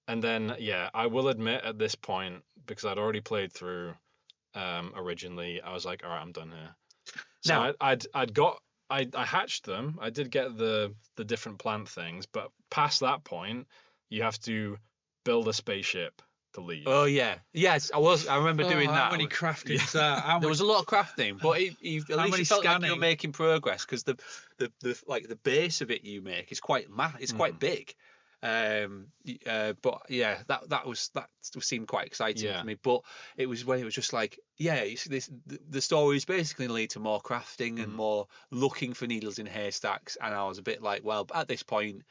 And then I will admit at this point, because I'd already played through originally, I was like, all right, I'm done here. So Now- I hatched them. I did get the different plant things, but past that point, you have to build a spaceship to leave. Oh yeah, yes, I remember doing that. How many craftings that? There was a lot of crafting, but at least you felt like scanning? you're making progress because the base of it you make is quite quite big. But yeah, that seemed quite exciting to me. But it was when it was just like, the stories basically lead to more crafting and more looking for needles in haystacks, and I was a bit like, well, at this point,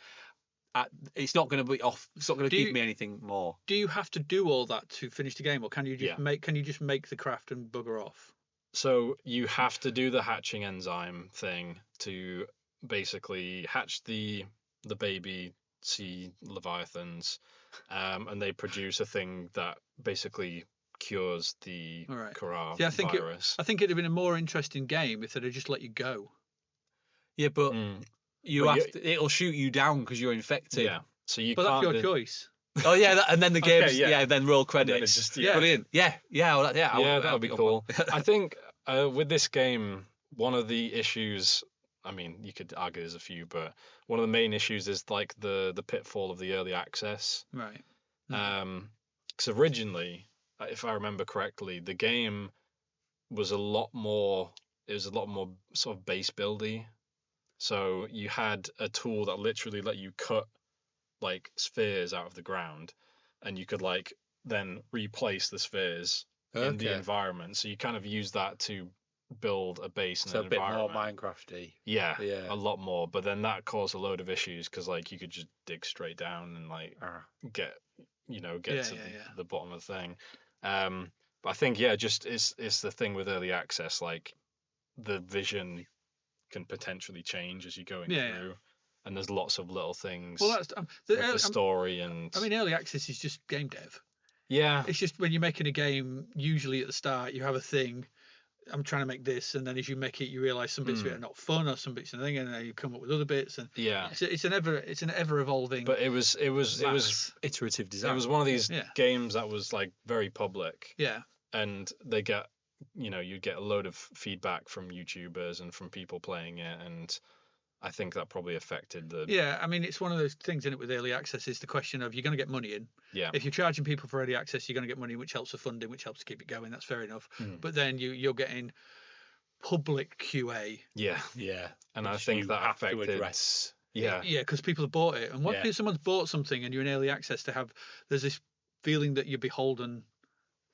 it's not going to be off. It's not going to give me anything more. Do you have to do all that to finish the game, or can you just make the craft and bugger off? So you have to do the hatching enzyme thing to basically hatch the baby sea leviathans, and they produce a thing that basically cures the Kara virus. I think it'd have been a more interesting game if they'd have just let you go. Yeah, but it'll shoot you down because you're infected. Yeah, so you. But that's your choice. Oh yeah, and then the game's Okay, then roll credits. Just, Brilliant. That would be cool. I think with this game, one of the issues, I mean, you could argue there's a few, but one of the main issues is like the pitfall of the early access. Right. Because originally, if I remember correctly, the game was a lot more sort of base buildy. So you had a tool that literally let you cut like spheres out of the ground, and you could like then replace the spheres in the environment. So you kind of use that to build a base and an environment. A bit more Minecraft-y. Yeah, a lot more. But then that caused a load of issues because like you could just dig straight down and like get to the bottom of the thing. But I think just it's the thing with early access, like the vision can potentially change as you're going through, and there's lots of little things. Well, that's the story and. I mean, early access is just game dev. Yeah. It's just when you're making a game, usually at the start you have a thing. I'm trying to make this, and then as you make it, you realise some bits of it are not fun, or some bits of the thing, and then you come up with other bits, and it's an ever evolving. But it was iterative design. It was one of these games that was like very public. Yeah. And they get, you get a load of feedback from YouTubers and from people playing it, and I think that probably affected the. Yeah, I mean, it's one of those things in it with early access is the question of you're going to get money in. Yeah. If you're charging people for early access, you're going to get money, which helps with funding, which helps to keep it going. That's fair enough. But then you're getting public QA. Yeah. Yeah. And I think that affected. Address. Yeah. Yeah, because people have bought it, and once someone's bought something and you're in early access, there's this feeling that you're beholden.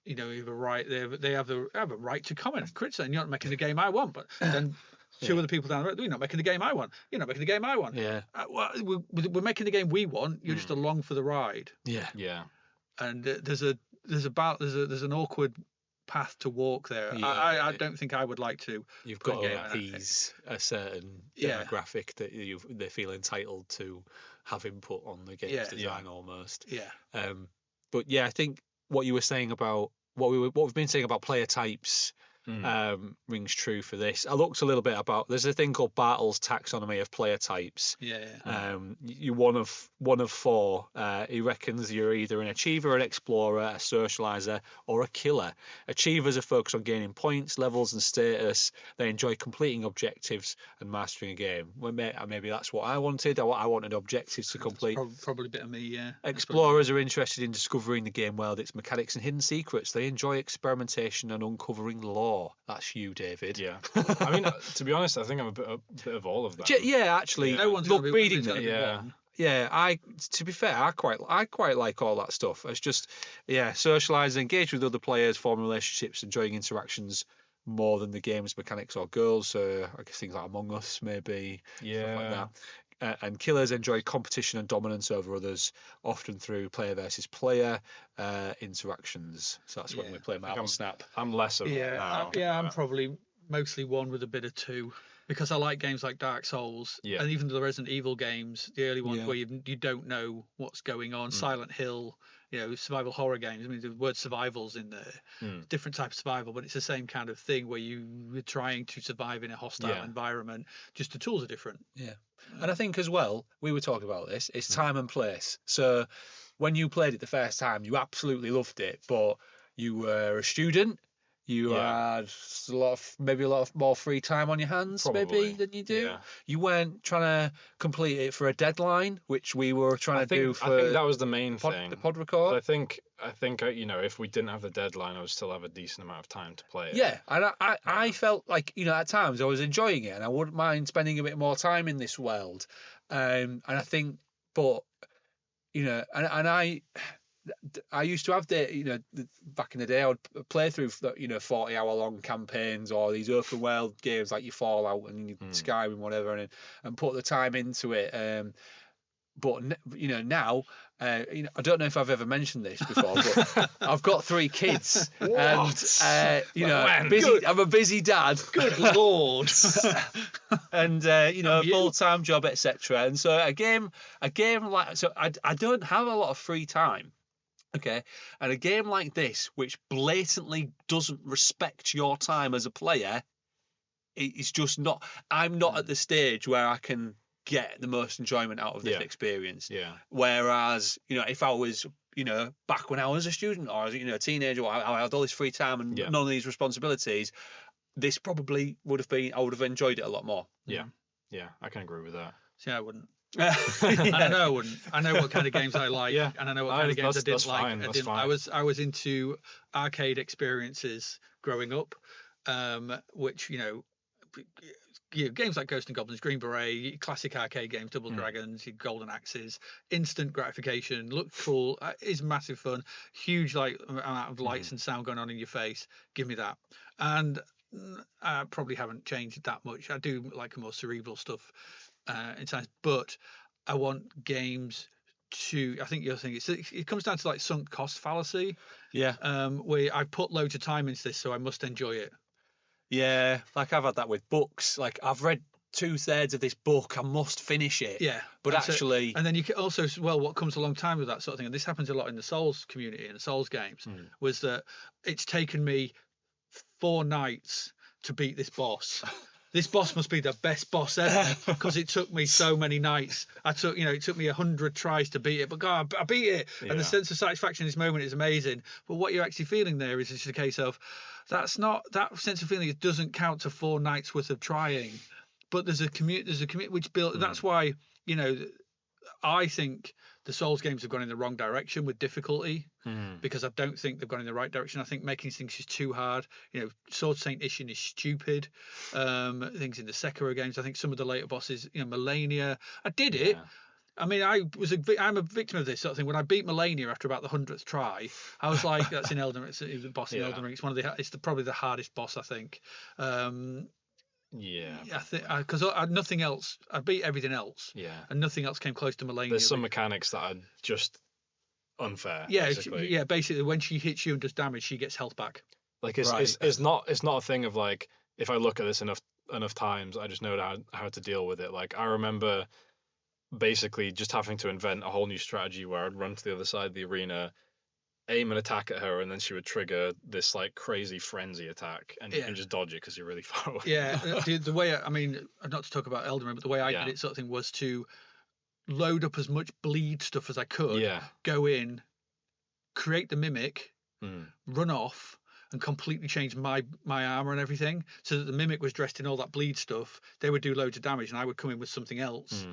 You have a right. They have a right to comment and criticize. You're not making the game I want, but then. Two other people down the road, you're not making the game I want. You're not making the game I want. Yeah. We're making the game we want. You're just along for the ride. Yeah. Yeah. And there's an awkward path to walk there. Yeah. I don't think I would like to. You've got to appease a certain demographic that they feel entitled to have input on the game's design almost. Yeah. But I think what you were saying about what we've been saying about player types. Rings true for this. I looked a little bit about. There's a thing called Bartle's taxonomy of player types. You're one of four. He reckons you're either an achiever, an explorer, a socializer, or a killer. Achievers are focused on gaining points, levels, and status. They enjoy completing objectives and mastering a game. Well, maybe that's what I wanted. I wanted objectives to complete. Probably a bit of me. Yeah. Explorers are interested in discovering the game world, its mechanics, and hidden secrets. They enjoy experimentation and uncovering lore. That's you, David. Yeah. I mean, to be honest, I think I'm a bit of all of that. Yeah, actually. No one's reading them. Yeah. To be fair, I quite like all that stuff. It's just, socialise, engage with other players, form relationships, enjoying interactions more than the game's mechanics or goals. I guess things like Among Us, maybe. Yeah. Stuff like that. and killers enjoy competition and dominance over others, often through player versus player interactions. So that's when we play Marvel Snap. I'm less of it now. I'm probably mostly one with a bit of two, because I like games like Dark Souls, and even the Resident Evil games, the early ones where you don't know what's going on, Silent Hill, survival horror games. I mean, the word survival's in there, different type of survival, but it's the same kind of thing where you're trying to survive in a hostile environment. Just the tools are different. Yeah, and I think as well, we were talking about this. It's time and place. So when you played it the first time, you absolutely loved it, but you were a student. You had a lot of more free time on your hands, maybe, than you do. Yeah. You weren't trying to complete it for a deadline, which we were trying to do for. I think that was the main thing. The pod record. But I think if we didn't have the deadline, I would still have a decent amount of time to play it. Yeah, and I felt like at times I was enjoying it, and I wouldn't mind spending a bit more time in this world. And I think, but I used to have back in the day I would play through 40-hour long campaigns or these open world games like your Fallout and Skyrim, whatever, and put the time into it. But now I don't know if I've ever mentioned this before, but I've got 3 kids, and I'm a busy dad. Good lord! And a full-time job, etc. And so a game like I don't have a lot of free time. Okay, and a game like this, which blatantly doesn't respect your time as a player, it's just not. I'm not at the stage where I can get the most enjoyment out of this experience. Yeah. Whereas, if I was, back when I was a student or a teenager, I had all this free time and none of these responsibilities, this probably would have been. I would have enjoyed it a lot more. Yeah. Yeah, I can agree with that. See, I wouldn't. I know I wouldn't. I know what kind of games I like, and I know what kind of games I didn't like. I was into arcade experiences growing up, which games like Ghosts and Goblins, Green Beret, classic arcade games, Double Dragons, Golden Axes, instant gratification, look cool, is massive fun, huge amount of lights and sound going on in your face. Give me that. And I probably haven't changed that much. I do like more cerebral stuff. In times, but I want games to. I think you're thinking it comes down to like sunk cost fallacy. Yeah. Where I put loads of time into this, so I must enjoy it. Yeah, like I've had that with books. Like I've read 2/3 of this book, I must finish it. Yeah. But actually, and then you can also what comes along time with that sort of thing, and this happens a lot in the Souls community and the Souls games, was that it's taken me 4 nights to beat this boss. This boss must be the best boss ever because it took me so many nights. It took me 100 tries to beat it, but God, I beat it. Yeah. And the sense of satisfaction in this moment is amazing. But what you're actually feeling there is just a case of that sense of feeling. It doesn't count to 4 nights worth of trying, but there's a community which built. That's why I think the Souls games have gone in the wrong direction with difficulty, because I don't think they've gone in the right direction. I think making things is too hard. Sword Saint Ishin is stupid. Things in the Sekiro games, I think some of the later bosses, Melania, I did it. I mean, I'm a victim of this sort of thing. When I beat Melania after about the 100th try, I was like, that's in Elden Ring. It's the boss in Elden Ring. It's probably the hardest boss, I think. Yeah, I think because nothing else. I beat everything else. Yeah, and nothing else came close to Melania. There's some mechanics that are just unfair. Yeah, basically. Basically, when she hits you and does damage, she gets health back. Like it's not a thing of like, if I look at this enough times, I just know how to deal with it. Like I remember basically just having to invent a whole new strategy where I'd run to the other side of the arena, aim an attack at her, and then she would trigger this like crazy frenzy attack, and you can just dodge it because you're really far away. Yeah, the way not to talk about Elden Ring, but the way I did it sort of thing was to load up as much bleed stuff as I could. Yeah. Go in, create the mimic, run off, and completely change my armor and everything, so that the mimic was dressed in all that bleed stuff. They would do loads of damage, and I would come in with something else.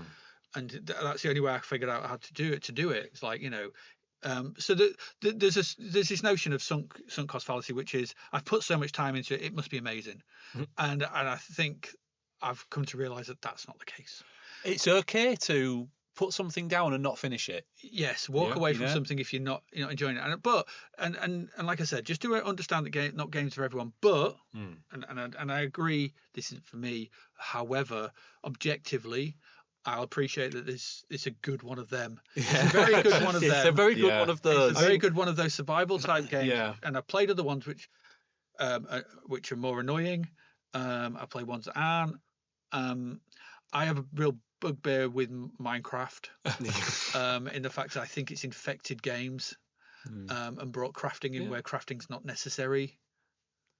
And that's the only way I figured out how to do it. It's like so there's this notion of sunk cost fallacy, which is I've put so much time into it, it must be amazing, and I think I've come to realise that that's not the case. It's okay to put something down and not finish it. Yes, walk away from something if you're not enjoying it. And like I said, just to understand that not games for everyone. But and I agree, this isn't for me. However, objectively, I'll appreciate that it's a good one of them. Yeah. It's a very good one of them. It's a very good Yeah. one of those. It's a very good one of those survival type games. Yeah. And I've played other ones which are more annoying. I play ones that aren't. I have a real bugbear with Minecraft in the fact that I think it's infected games and brought crafting in where crafting's not necessary.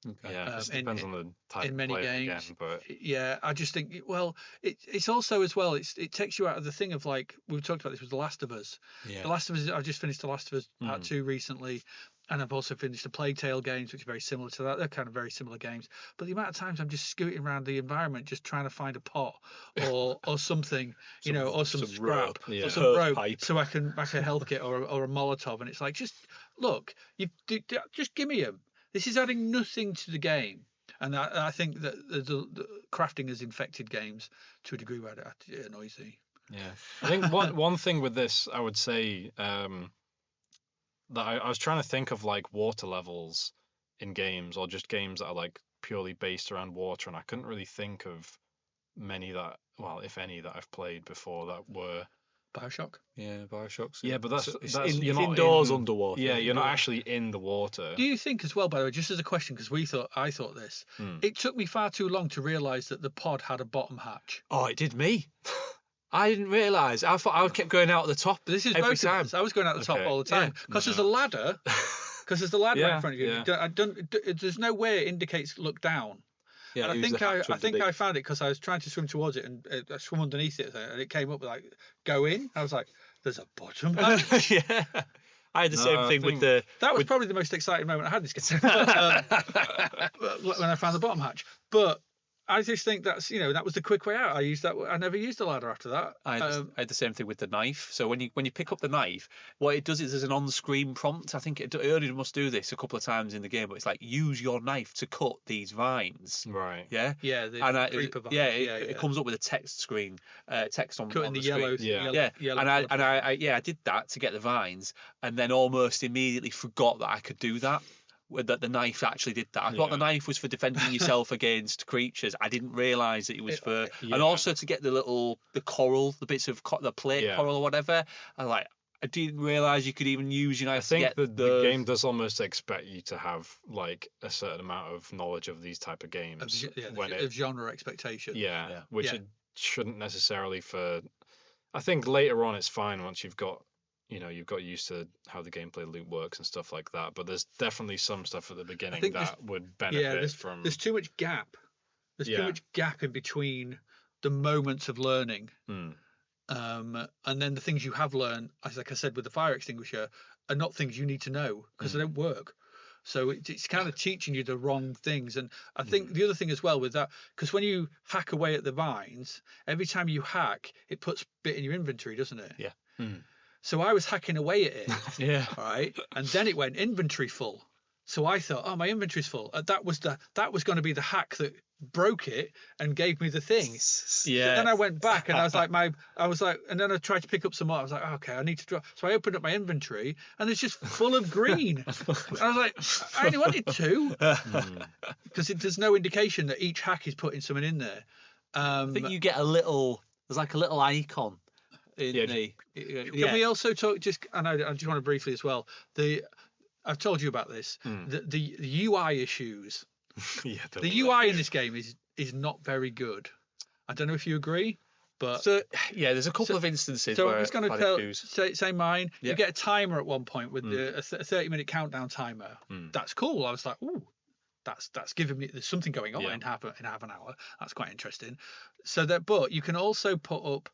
Okay. Yeah, it depends on the type in many of player games. again, but Yeah, I just think it's also as well it takes you out of the thing of like we talked about this with The Last of Us. Yeah. The Last of Us, I've just finished The Last of Us Part 2 recently, and I've also finished the Plague Tale games, which are very similar to that. They're kind of very similar games, but the amount of times I'm just scooting around the environment just trying to find a pot or something, or some scrap rope. or some rope pipe. so I can make a health kit or a Molotov, and it's like just look, just give me them. This is adding nothing to the game. And I think that the crafting has infected games to a degree where it annoys me. yeah, I think one thing with this, I would say that I was trying to think of like water levels in games or just games that are like purely based around water, and I couldn't really think of many that, well, if any, that I've played before that were. BioShock. Yeah, BioShock's. Yeah, but that's it's you're not indoors in, underwater. Yeah, you're not actually in the water. Do you think as well, by the way, just as a question, because I thought this, it took me far too long to realise that the pod had a bottom hatch. Oh, it did me. I didn't realise. I thought I kept going out at the top. This is every both time. of us. I was going out the top all the time because there's a ladder. Because there's the ladder right in front of you. Yeah. There's no way it indicates look down. Yeah, And I think I found it because I was trying to swim towards it and I swam underneath it and it came up with like go in. I was like, there's a bottom hatch. Yeah. I had the same thing with the. That was probably the most exciting moment I had in this game when I found the bottom hatch. But I just think that was the quick way out. I never used the ladder after that. I had the same thing with the knife. So when you pick up the knife, what it does is there's an on-screen prompt. I think it only must do this a couple of times in the game, but it's like use your knife to cut these vines. Right. Yeah. Yeah. It comes up with a text screen, text on cutting on the screen. yellow. Yeah. Yellow I did that to get the vines, and then almost immediately forgot that I could do that. That the knife actually did that. I thought the knife was for defending yourself against creatures. I didn't realise that it was for, and also to get the coral, the bits of the plate coral or whatever. I didn't realise you could even use your knife. I think the game does almost expect you to have like a certain amount of knowledge of these type of games of genre expectation. Which it shouldn't necessarily for. I think later on it's fine once you've got used to how the gameplay loop works and stuff like that. But there's definitely some stuff at the beginning that would benefit from. There's too much gap. There's too much gap in between the moments of learning. And then the things you have learned, like I said with the fire extinguisher, are not things you need to know because they don't work. So it's kind of teaching you the wrong things. And I think the other thing as well with that, because when you hack away at the vines, every time you hack, it puts a bit in your inventory, doesn't it? Yeah. So I was hacking away at it. Yeah. Right. And then it went inventory full. So I thought, oh, my inventory's full. That was going to be the hack that broke it and gave me the thing. Yeah. So then I went back and I was like, and then I tried to pick up some more. I was like, okay, I need to draw. So I opened up my inventory and it's just full of green. And I was like, I only wanted 2 because there's no indication that each hack is putting something in there. I think you get there's like a little icon. Can we also talk? And I just want to briefly as well. I've told you about this. The UI issues. The UI in this game is not very good. I don't know if you agree, but there's a couple of instances. So where I'm just going to say mine. Yeah. You get a timer at one point with a 30-minute countdown timer. That's cool. I was like, ooh. That's giving me there's something going on in half an hour. That's quite interesting. But you can also put up.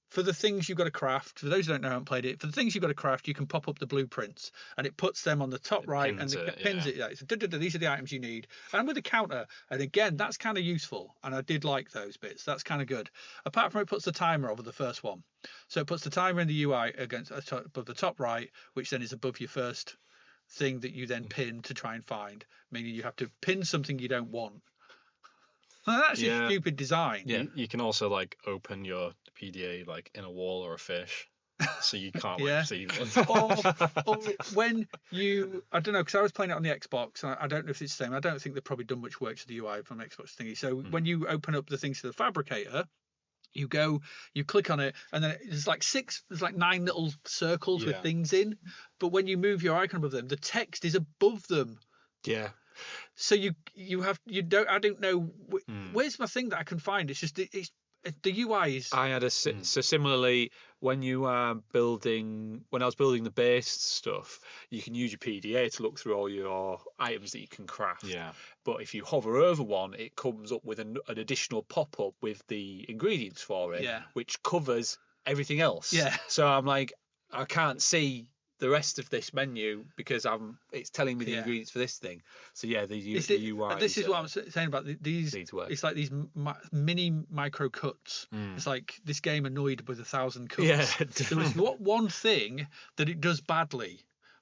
For the things you've got to craft, for those who don't know, haven't played it, for the things you've got to craft, you can pop up the blueprints and it puts them on the top right and it pins it. Yeah. So, these are the items you need. And with the counter, and again, that's kind of useful. And I did like those bits. That's kind of good. Apart from it puts the timer over the first one. So it puts the timer in the UI above the top right, which then is above your first thing that you then pin to try and find, meaning you have to pin something you don't want. Now, that's a stupid design. Yeah. You can also like open your PDA like in a wall or a fish, so you can't see or when you, I don't know, because I was playing it on the Xbox, and I don't know if it's the same. I don't think they've probably done much work to the UI from Xbox thingy. So when you open up the things to the fabricator, You go, you click on it, and then there's like 9 little circles with things in. But when you move your icon above them, the text is above them. Yeah. So I don't know where's my thing that I can find. It's just the UI is. I had so similarly when I was building the base stuff, you can use your PDA to look through all your items that you can craft. Yeah. But if you hover over one, it comes up with an additional pop-up with the ingredients for it, which covers everything else. Yeah. So I'm like, I can't see the rest of this menu because it's telling me the ingredients for this thing. So yeah, the UI. This is what I'm saying about these. It's like these mini micro cuts. It's like this game annoyed with 1,000 cuts. Yeah. There was one thing that it does badly,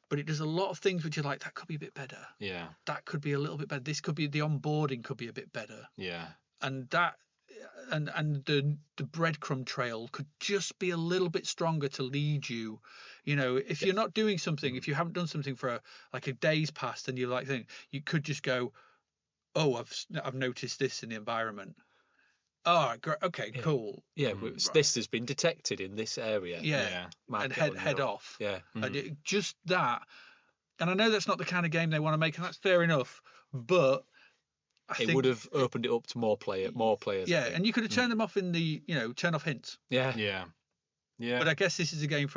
but it does a lot of things which are like, that could be a bit better. Yeah. That could be a little bit better. This could be, the onboarding could be a bit better. Yeah. And that. And the breadcrumb trail could just be a little bit stronger to lead you. If you're not doing something, if you haven't done something for a day's past, and you're like, you could just go, oh, I've noticed this in the environment. Oh, great. Okay, cool. Yeah, this has been detected in this area. Yeah. And head off. Yeah. And just that. And I know that's not the kind of game they want to make, and that's fair enough. But it would have opened it up to more players. Yeah, and you could have turned them off in the, turn off hints. Yeah. Yeah. Yeah. But I guess this is a game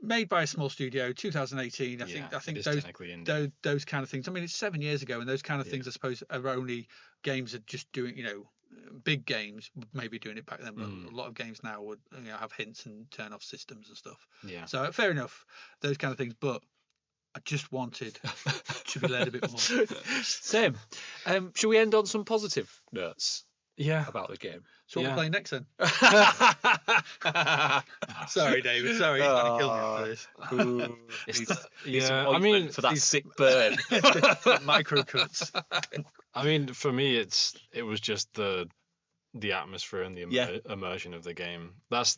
made by a small studio, 2018. I think those kind of things. I mean, it's 7 years ago, and those kind of things, I suppose, are only games that just doing, big games maybe doing it back then. But a lot of games now would have hints and turn off systems and stuff. Yeah. So fair enough, those kind of things. But I just wanted to be led a bit more. Same. Shall we end on some positive notes? Yeah. About the game. So what we're playing next then? Sorry, David. Sorry, you're going to kill me after this. I mean, for that sick burn. Micro cuts. I mean, for me, it was just the atmosphere and the immersion of the game. That's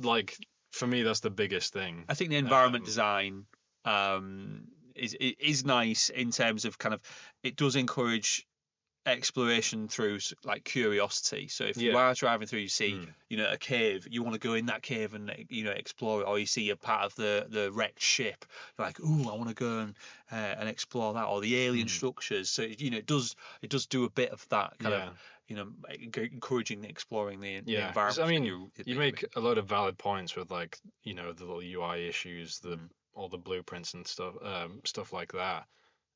for me, that's the biggest thing. I think the environment design is nice in terms of it does encourage exploration through curiosity. So if you are driving through, you see a cave, you want to go in that cave and explore it, or you see a part of the wrecked ship, you're like, ooh, I want to go and explore that, or the alien structures. So it does do a bit of that kind of encouraging exploring the environment. I mean, you make a lot of valid points with the little UI issues, all the blueprints and stuff like that.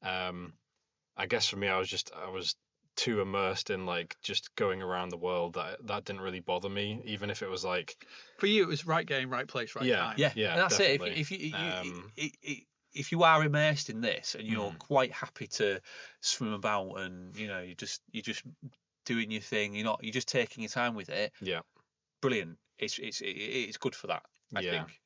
I guess for me, I was too immersed in just going around the world that didn't really bother me, even if it was for you it was right game, right place, right time. Yeah, and that's definitely it. If you are immersed in this and you're quite happy to swim about and you're just doing your thing, you're just taking your time with it, brilliant. It's good for that, I think.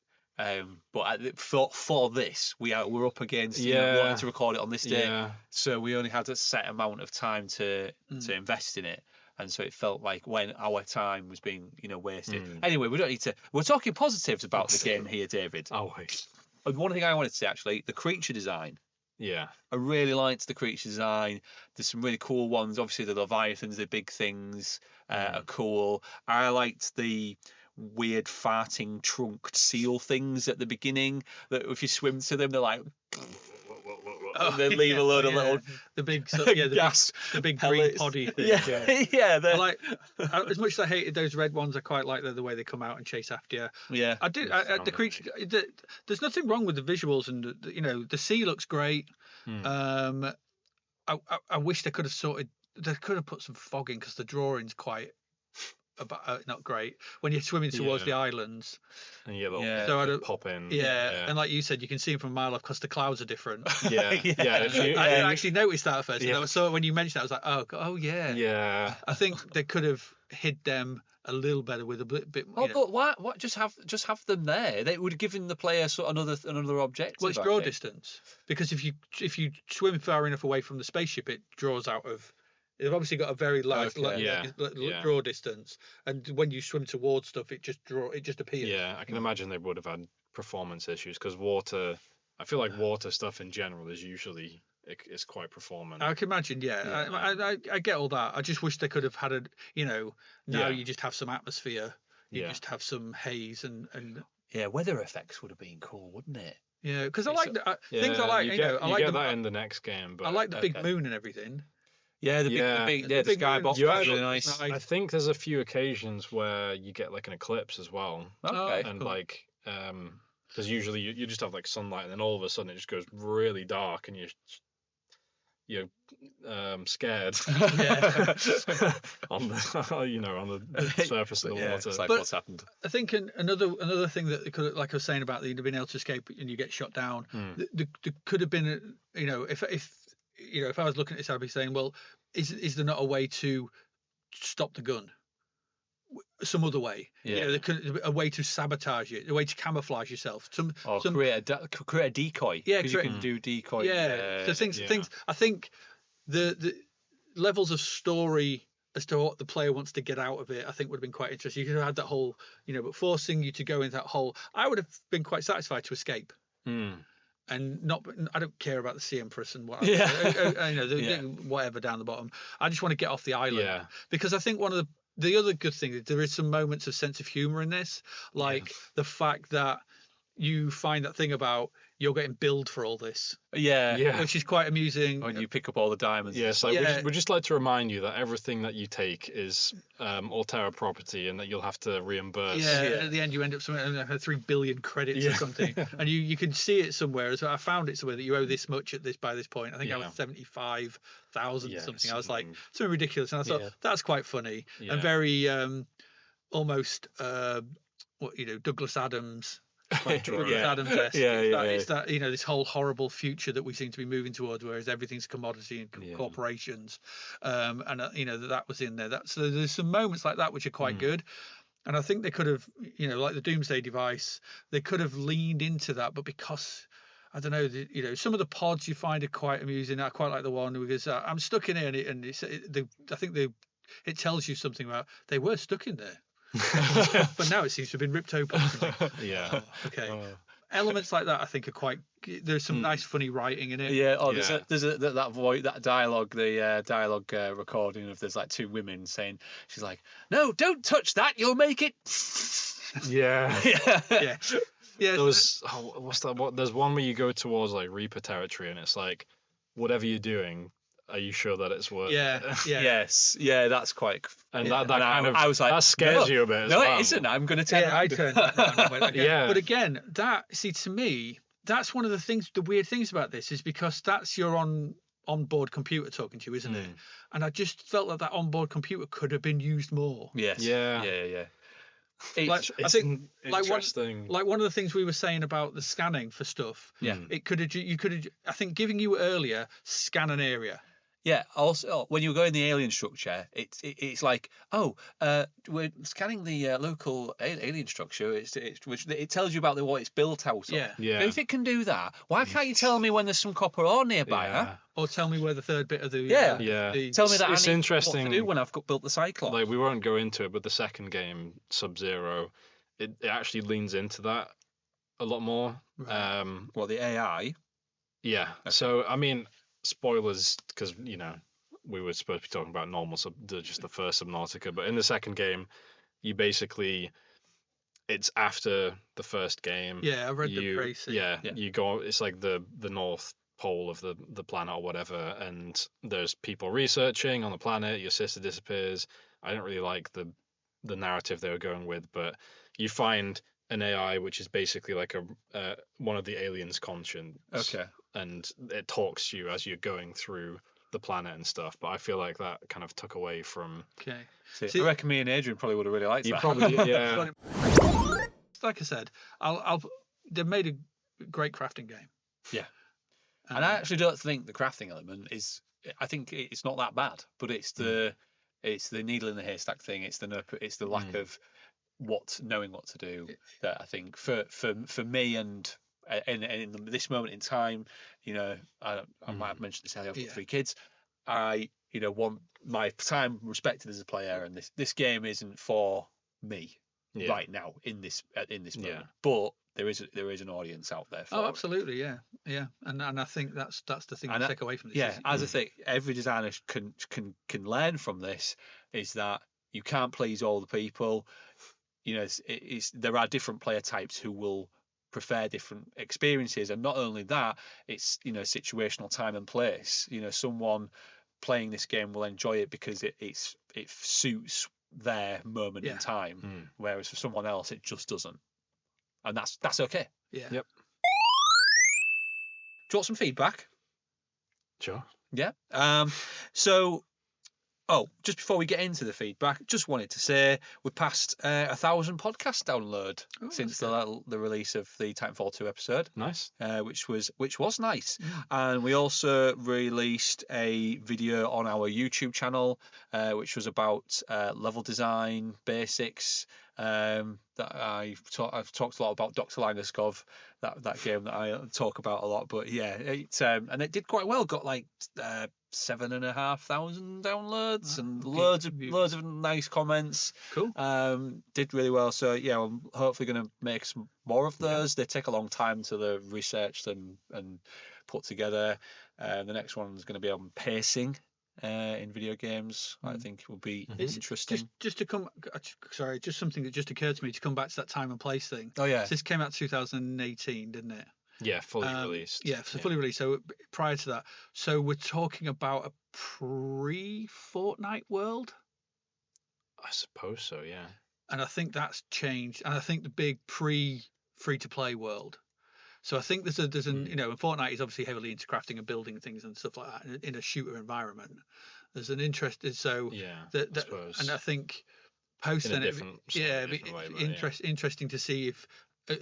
But for this, we're up against wanting to record it on this day, so we only had a set amount of time to invest in it, and so it felt like when our time was being wasted. Anyway, we don't need to. We're talking positives about the game here, David. Always. One thing I wanted to say, actually, the creature design. Yeah. I really liked the creature design. There's some really cool ones. Obviously, the leviathans, the big things, are cool. I liked the weird farting trunked seal things at the beginning that if you swim to them, they're like and they leave a load of little the big gas, the big green poddy thing. As much as I hated those red ones, I quite like the way they come out and chase after you. I did. The creature. There's nothing wrong with the visuals, and the sea looks great. I wish they could have put some fog in because the drawing's quite not great when you're swimming towards the islands. And you get a little pop in. And like you said, you can see them from a mile off because the clouds are different. I didn't actually notice that at first. And I saw it when you mentioned that, I was like, oh yeah. Yeah. I think they could have hid them a little better with a bit. But why just have them there? They would have given the player another objective. Well, it's draw distance, because if you swim far enough away from the spaceship, it draws out of. They've obviously got a very large draw distance, and when you swim towards stuff, it just appears. Yeah, I can imagine they would have had performance issues because water. I feel like water stuff in general is usually it's quite performant. I can imagine. I get all that. I just wish they could have had you just have some atmosphere. you Yeah. just have some haze and Yeah, weather effects would have been cool, wouldn't it? yeah, because I It's like things I like. You get, I like that in the next game, but I like the big okay. moon and everything. Yeah, the Yeah. big, The the big skybox moon's You was actually- really nice. nice. I think there's a few occasions where you get like an eclipse as well, Okay. Oh, and cool. like because usually you just have like sunlight, and then all of a sudden it just goes really dark, and you're scared Yeah. on the on the surface of the Yeah, water. it's like But- what's happened. I think another thing that they could, like I was saying about being able to escape and you get shot down, there could have been, if I was looking at this, I'd be saying, well, is there not a way to stop the gun? Some other way, Yeah. there could a way to sabotage it, a way to camouflage yourself. Or some create a decoy. Yeah, 'cause you create- can do decoy. yeah. So things. yeah. I think the levels of story as to what the player wants to get out of it, I think would have been quite interesting. You could have had that whole, but forcing you to go into that hole, I would have been quite satisfied to escape. And not, I don't care about the sea empress and what, Yeah. whatever down the bottom. I just want to get off the island. Yeah. Because I think one of the other good thing is there is some moments of sense of humor in this, like the fact that you find that thing about you're getting billed for all this, Yeah. which is quite amusing. When you pick up all the diamonds. Yeah, so Yeah. we'd just like to remind you that everything that you take is Altera property, and that you'll have to reimburse. Yeah, at the end you end up somewhere, I had 3 billion credits or something, and you can see it somewhere. So I found it somewhere that you owe this much by this point. I think I was 75,000 or something. I was like something ridiculous, and I thought that's quite funny and very almost Douglas Adams. Douglas Adams-esque. It's that this whole horrible future that we seem to be moving towards, whereas everything's commodity and corporations, and that was in there. So there's some moments like that which are quite good, and I think they could have, like the Doomsday device, they could have leaned into that, but because I don't know, some of the pods you find are quite amusing. I quite like the one because I'm stuck in here, and I think it tells you something about they were stuck in there. But now it seems to have been ripped open. Yeah. Okay. Elements like that I think are quite. There's some nice funny writing in it. Yeah. Oh, there's that voice, that dialogue, the dialogue recording of there's like 2 women saying, she's like, "No, don't touch that. You'll make it." Yeah. Yeah. There was what's that? There's one where you go towards like Reaper territory, and it's like, whatever you're doing, are you sure that it's worth? Yeah. Yes. Yeah. That's quite. And yeah. that kind of I was like, that scares no, you a bit. As No, well. it isn't. I'm going to tell. I turned that around and went, okay. Yeah. But again, to me, that's one of the weird things about this is because that's your onboard computer talking to you, isn't it? And I just felt like that onboard computer could have been used more. Yes. Yeah. Yeah. Like, I It's think interesting. like one of the things we were saying about the scanning for stuff. Yeah. You could have. I think giving you earlier scan an area. Yeah. Also, when you go in the alien structure, it's like, we're scanning the local alien structure. It tells you about what it's built out of. Yeah. Yeah. If it can do that, why can't you tell me when there's some copper ore nearby? Huh? Or tell me where the third bit of the Yeah. Yeah. Tell me that It's I need interesting. what to do when I've built the Cyclops. Like, we won't go into it, but the second game, Sub-Zero, it actually leans into that a lot more. Right. Well, the AI. Yeah. So I mean, spoilers, because we were supposed to be talking about just the first Subnautica, but in the second game, you basically, it's after the first game. Yeah, I read the praise. Yeah, you go. It's like the North Pole of the planet or whatever, and there's people researching on the planet. Your sister disappears. I don't really like the narrative they were going with, but you find an AI which is basically like one of the aliens' conscience. Okay. And it talks to you as you're going through the planet and stuff. But I feel like that kind of took away from. Okay. I reckon me and Adrian probably would have really liked You that. probably yeah. Like I said, they've made a great crafting game. Yeah. And I actually don't think the crafting element is. I think it's not that bad, but it's the needle in the haystack thing. It's the lack of knowing what to do that I think for me and in this moment in time, I might have mentioned this earlier. I've got 3 kids. I want my time respected as a player, and this game isn't for me right now in this moment. But there is an audience out there. For absolutely, yeah, and I think that's the thing to take away from this. Yeah, as I think every designer can learn from this is that you can't please all the people. there are different player types who will prefer different experiences, and not only that, it's situational time and place. Someone playing this game will enjoy it because it suits their moment in time, whereas for someone else it just doesn't, and that's okay. Yeah. Yep. Do you want some feedback? Sure. Yeah. So, just before we get into the feedback, just wanted to say we passed 1,000 podcast download since the release of the Titanfall 2 episode. Nice. Which was nice. And we also released a video on our YouTube channel, which was about level design basics. That I've talked a lot about Dr. Langeskov, that game that I talk about a lot. But yeah, and it did quite well. Got like 7,500 downloads and loads of nice comments. Cool. Did really well. So yeah, I'm hopefully going to make some more of those. They take a long time to research them and put together. The next one's going to be on pacing in video games. I think it will be interesting. Just to come, sorry, just something that just occurred to me to come back to that time and place thing. Oh yeah. So this came out 2018, didn't it? Yeah, fully released. Yeah, so fully released. So prior to that, so we're talking about a pre-Fortnite world. I suppose so. Yeah. And I think that's changed. And I think the big free-to-play world. So I think there's an and Fortnite is obviously heavily into crafting and building things and stuff like that in a shooter environment. There's an interest in I suppose. and I think post then interesting to see if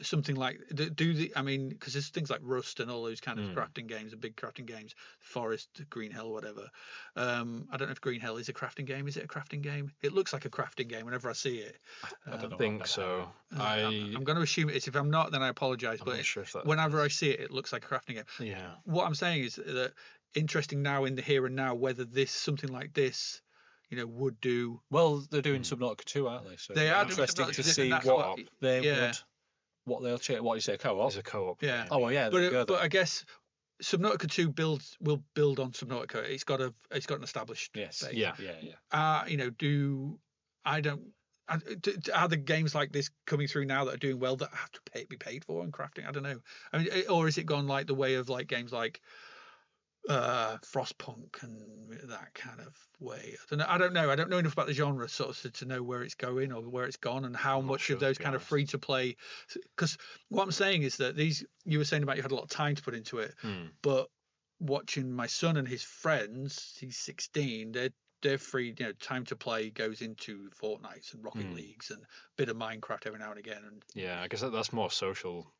something like because there's things like Rust and all those kind of crafting games, the big crafting games, Forest, Green Hell, whatever. I don't know if Green Hell is a crafting game. Is it a crafting game? It looks like a crafting game whenever I see it. I don't think so. I'm going to assume it is. If I'm not, then I apologise. But not sure if that whenever I see it, it looks like a crafting game. Yeah. What I'm saying is that interesting now in the here and now whether something like this would do. Well, they're doing Subnautica 2, aren't they? So they are interesting to see what they'll change. What do you say, co-op? It's a co-op. Yeah. Game. Oh well, yeah. But I guess Subnautica 2 will build on Subnautica. It's got an established base. Yeah. Are the games like this coming through now that are doing well that have to be paid for and crafting? I don't know. I mean, or is it gone like the way of like games like Frostpunk and that kind of way? I don't know. I don't know enough about the genre sort of to know where it's going or where it's gone and how much of those kind of free to play. Because what I'm saying is that you were saying about you had a lot of time to put into it, but watching my son and his friends, he's 16, they're free. Time to play goes into Fortnites and Rocket Leagues and a bit of Minecraft every now and again. And yeah, I guess that's more social.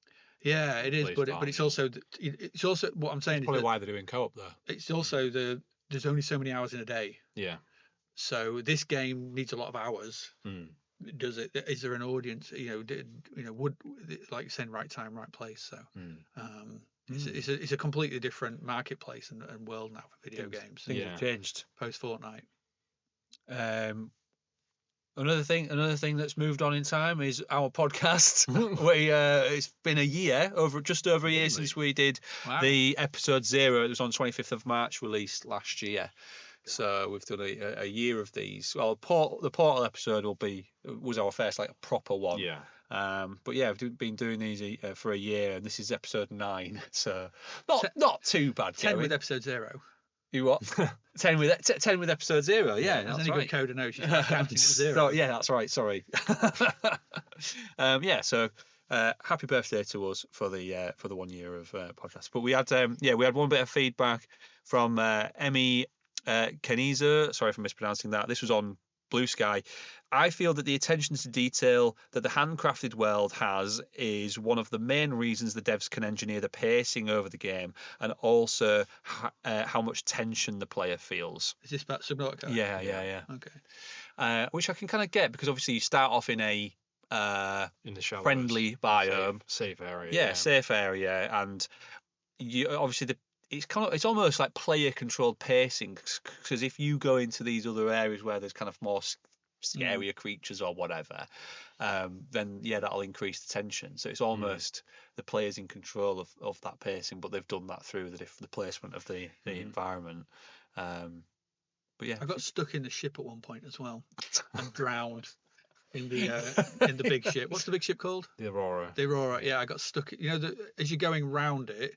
Yeah, it is, but it's also what I'm saying is probably why they're doing co-op though. It's also there's only so many hours in a day. Yeah. So this game needs a lot of hours. Does it? Is there an audience? Would like you're saying, right time, right place. So it's a completely different marketplace and world now for video games. Things have changed post Fortnite. Another thing that's moved on in time is our podcast. It's been just over a year since we did the episode 0. It was on 25th of March, released last year. So we've done a year of these. Well, the Portal episode was our first proper one. Yeah. But yeah, we've been doing these for a year, and this is episode 9. So not too bad. 10 with episode 0. You what? 10 with episode 0. Yeah, that's any right. good code of notes. She's not counting to 0. Yeah, that's right. Sorry. So happy birthday to us for the 1 year of podcast. But we had one bit of feedback from Emmy Kenizer. Sorry for mispronouncing that. This was on Blue Sky. I feel that the attention to detail that the handcrafted world has is one of the main reasons the devs can engineer the pacing over the game, and also how much tension the player feels. Is this about Subnautica? Yeah. Okay. Which I can kind of get, because obviously you start off in a in the shallows, friendly biome, safe area. Yeah, safe area, and you obviously it's almost like player controlled pacing, because if you go into these other areas where there's kind of more scarier creatures or whatever, then that'll increase the tension. So it's almost the players in control of that pacing, but they've done that through the placement of the environment. But yeah, I got stuck in the ship at one point as well and drowned. in the big ship. What's the big ship called? The Aurora. The Aurora. Yeah, I got stuck. As you're going round it,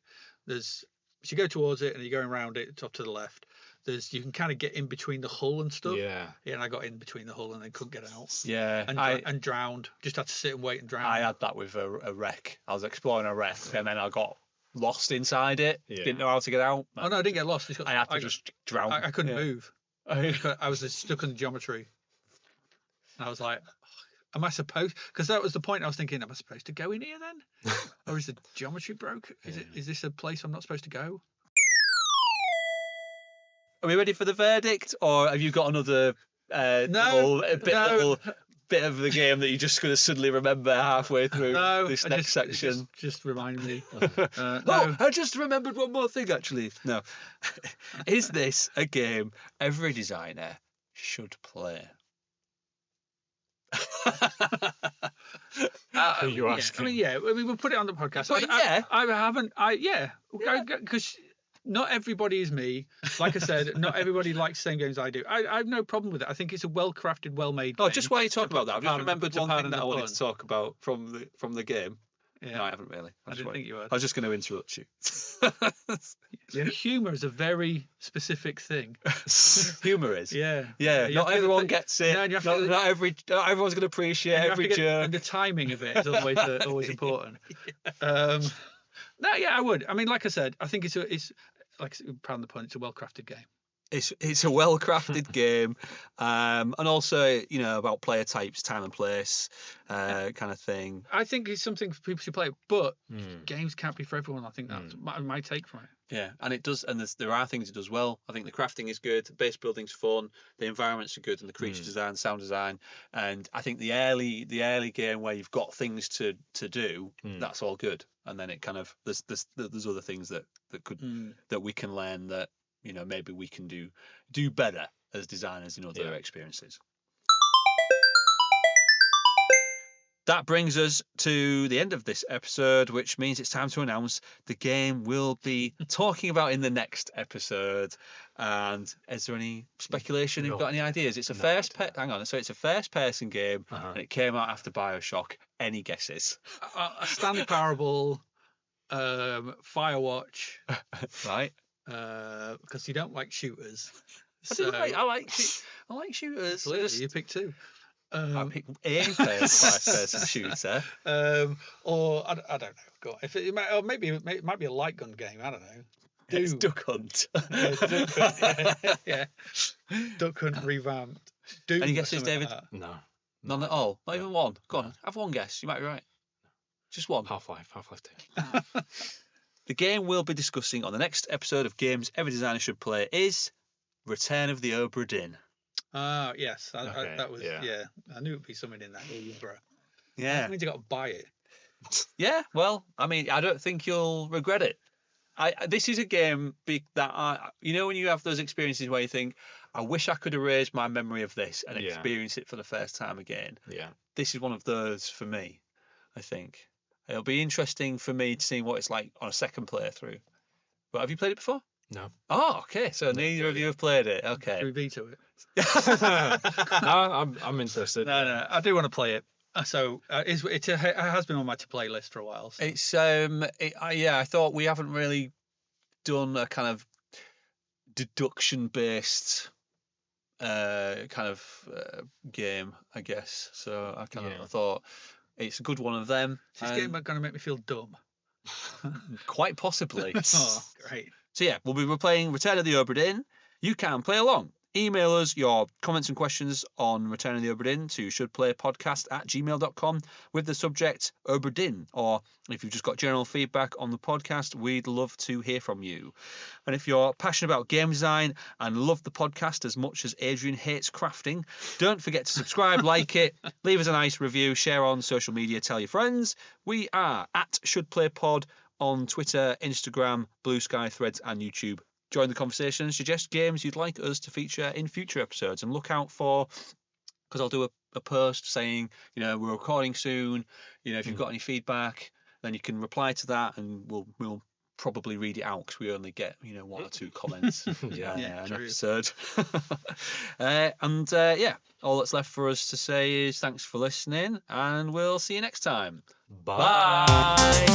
as you go towards it and you're going round it, top to the left. You can kind of get in between the hull and stuff. Yeah. Yeah, and I got in between the hull and then couldn't get out. Yeah. And drowned. Just had to sit and wait and drown. I had that with a wreck. I was exploring a wreck and then I got lost inside it. Yeah. Didn't know how to get out. Oh no, I didn't get lost. I had to just drown. I couldn't move. I was stuck in geometry. And I was like, am I supposed? Because that was the point. I was thinking, am I supposed to go in here then, or is the geometry broke? Is this a place I'm not supposed to go? Are we ready for the verdict, or have you got another little bit of the game that you're just going to suddenly remember halfway through this next section? Just remind me. No. Oh, I just remembered one more thing, actually. No. Is this a game every designer should play? Who are you asking? I mean, we'll put it on the podcast. But I haven't. Because not everybody is me. Like I said, not everybody likes the same games I do. I have no problem with it. I think it's a well-crafted, well-made game. Oh, just while you talk about that, I've just remembered one thing that I wanted to talk about from the game. Yeah. No, I haven't really. I didn't think you would. I was just going to interrupt you. Humour is a very specific thing. Humour is. Yeah. Yeah. Not everyone gets it. No, not everyone's going to appreciate every joke. And the timing of it is always important. I would. I mean, like I said, I think it's like proud the point. It's a well-crafted game. It's a well-crafted game, and also about player types, time and place, kind of thing. I think it's something for people to play, but games can't be for everyone. I think that's my take from it. Yeah, and it does, and there are things it does well. I think the crafting is good, the base building's fun, the environments are good, and the creature design, sound design, and I think the early game where you've got things to do, that's all good, and then it kind of there's other things that we can learn that maybe we can do better as designers in other experiences. That brings us to the end of this episode, which means it's time to announce the game we'll be talking about in the next episode. And is there any speculation? You've got any ideas? It's a it's a first-person game, and it came out after BioShock. Any guesses? A Stanley Parable, Firewatch, right? Because you don't like shooters. I like shooters. Clearly, you picked two. I picked a first-person shooter. Or I don't know. Go on. Maybe it might be a light gun game. I don't know. It's Duck Hunt. Duck Hunt, yeah. Duck Hunt revamped. Doom. Any guesses, David? Like No. None at all. Not even one. Go on, have one guess. You might be right. Just one. Half-Life 2. The game we'll be discussing on the next episode of Games Every Designer Should Play is Return of the Obra Dinn. Yes. That was, yeah. I knew it would be something in that. Yeah. That means you got to buy it. Yeah, well, I mean, I don't think you'll regret it. This is a game that when you have those experiences where you think, I wish I could erase my memory of this and experience it for the first time again. Yeah. This is one of those for me, I think. It'll be interesting for me to see what it's like on a second playthrough. But have you played it before? No. Oh, okay. So neither of you have played it. Okay. Should we veto it? No, I'm interested. No, I do want to play it. So it has been on my to-play list for a while. So. It's I thought we haven't really done a kind of deduction-based game, I guess. So I thought it's a good one of them. Is this game going to make me feel dumb? Quite possibly. Oh, great. So yeah, we'll be playing Return of the Obra Dinn. You can play along. Email us your comments and questions on Return of the Obra Dinn to shouldplaypodcast@gmail.com with the subject Obra Dinn. Or if you've just got general feedback on the podcast, we'd love to hear from you. And if you're passionate about game design and love the podcast as much as Adrian hates crafting, don't forget to subscribe, like it, leave us a nice review, share on social media, tell your friends. We are at shouldplaypod on Twitter, Instagram, Blue Sky, Threads and YouTube. Join the conversation and suggest games you'd like us to feature in future episodes, and look out for, because I'll do a post saying, we're recording soon, if you've got any feedback, then you can reply to that and we'll probably read it out because we only get 1 or 2 comments Yeah, an true. episode. All that's left for us to say is thanks for listening, and we'll see you next time. Bye.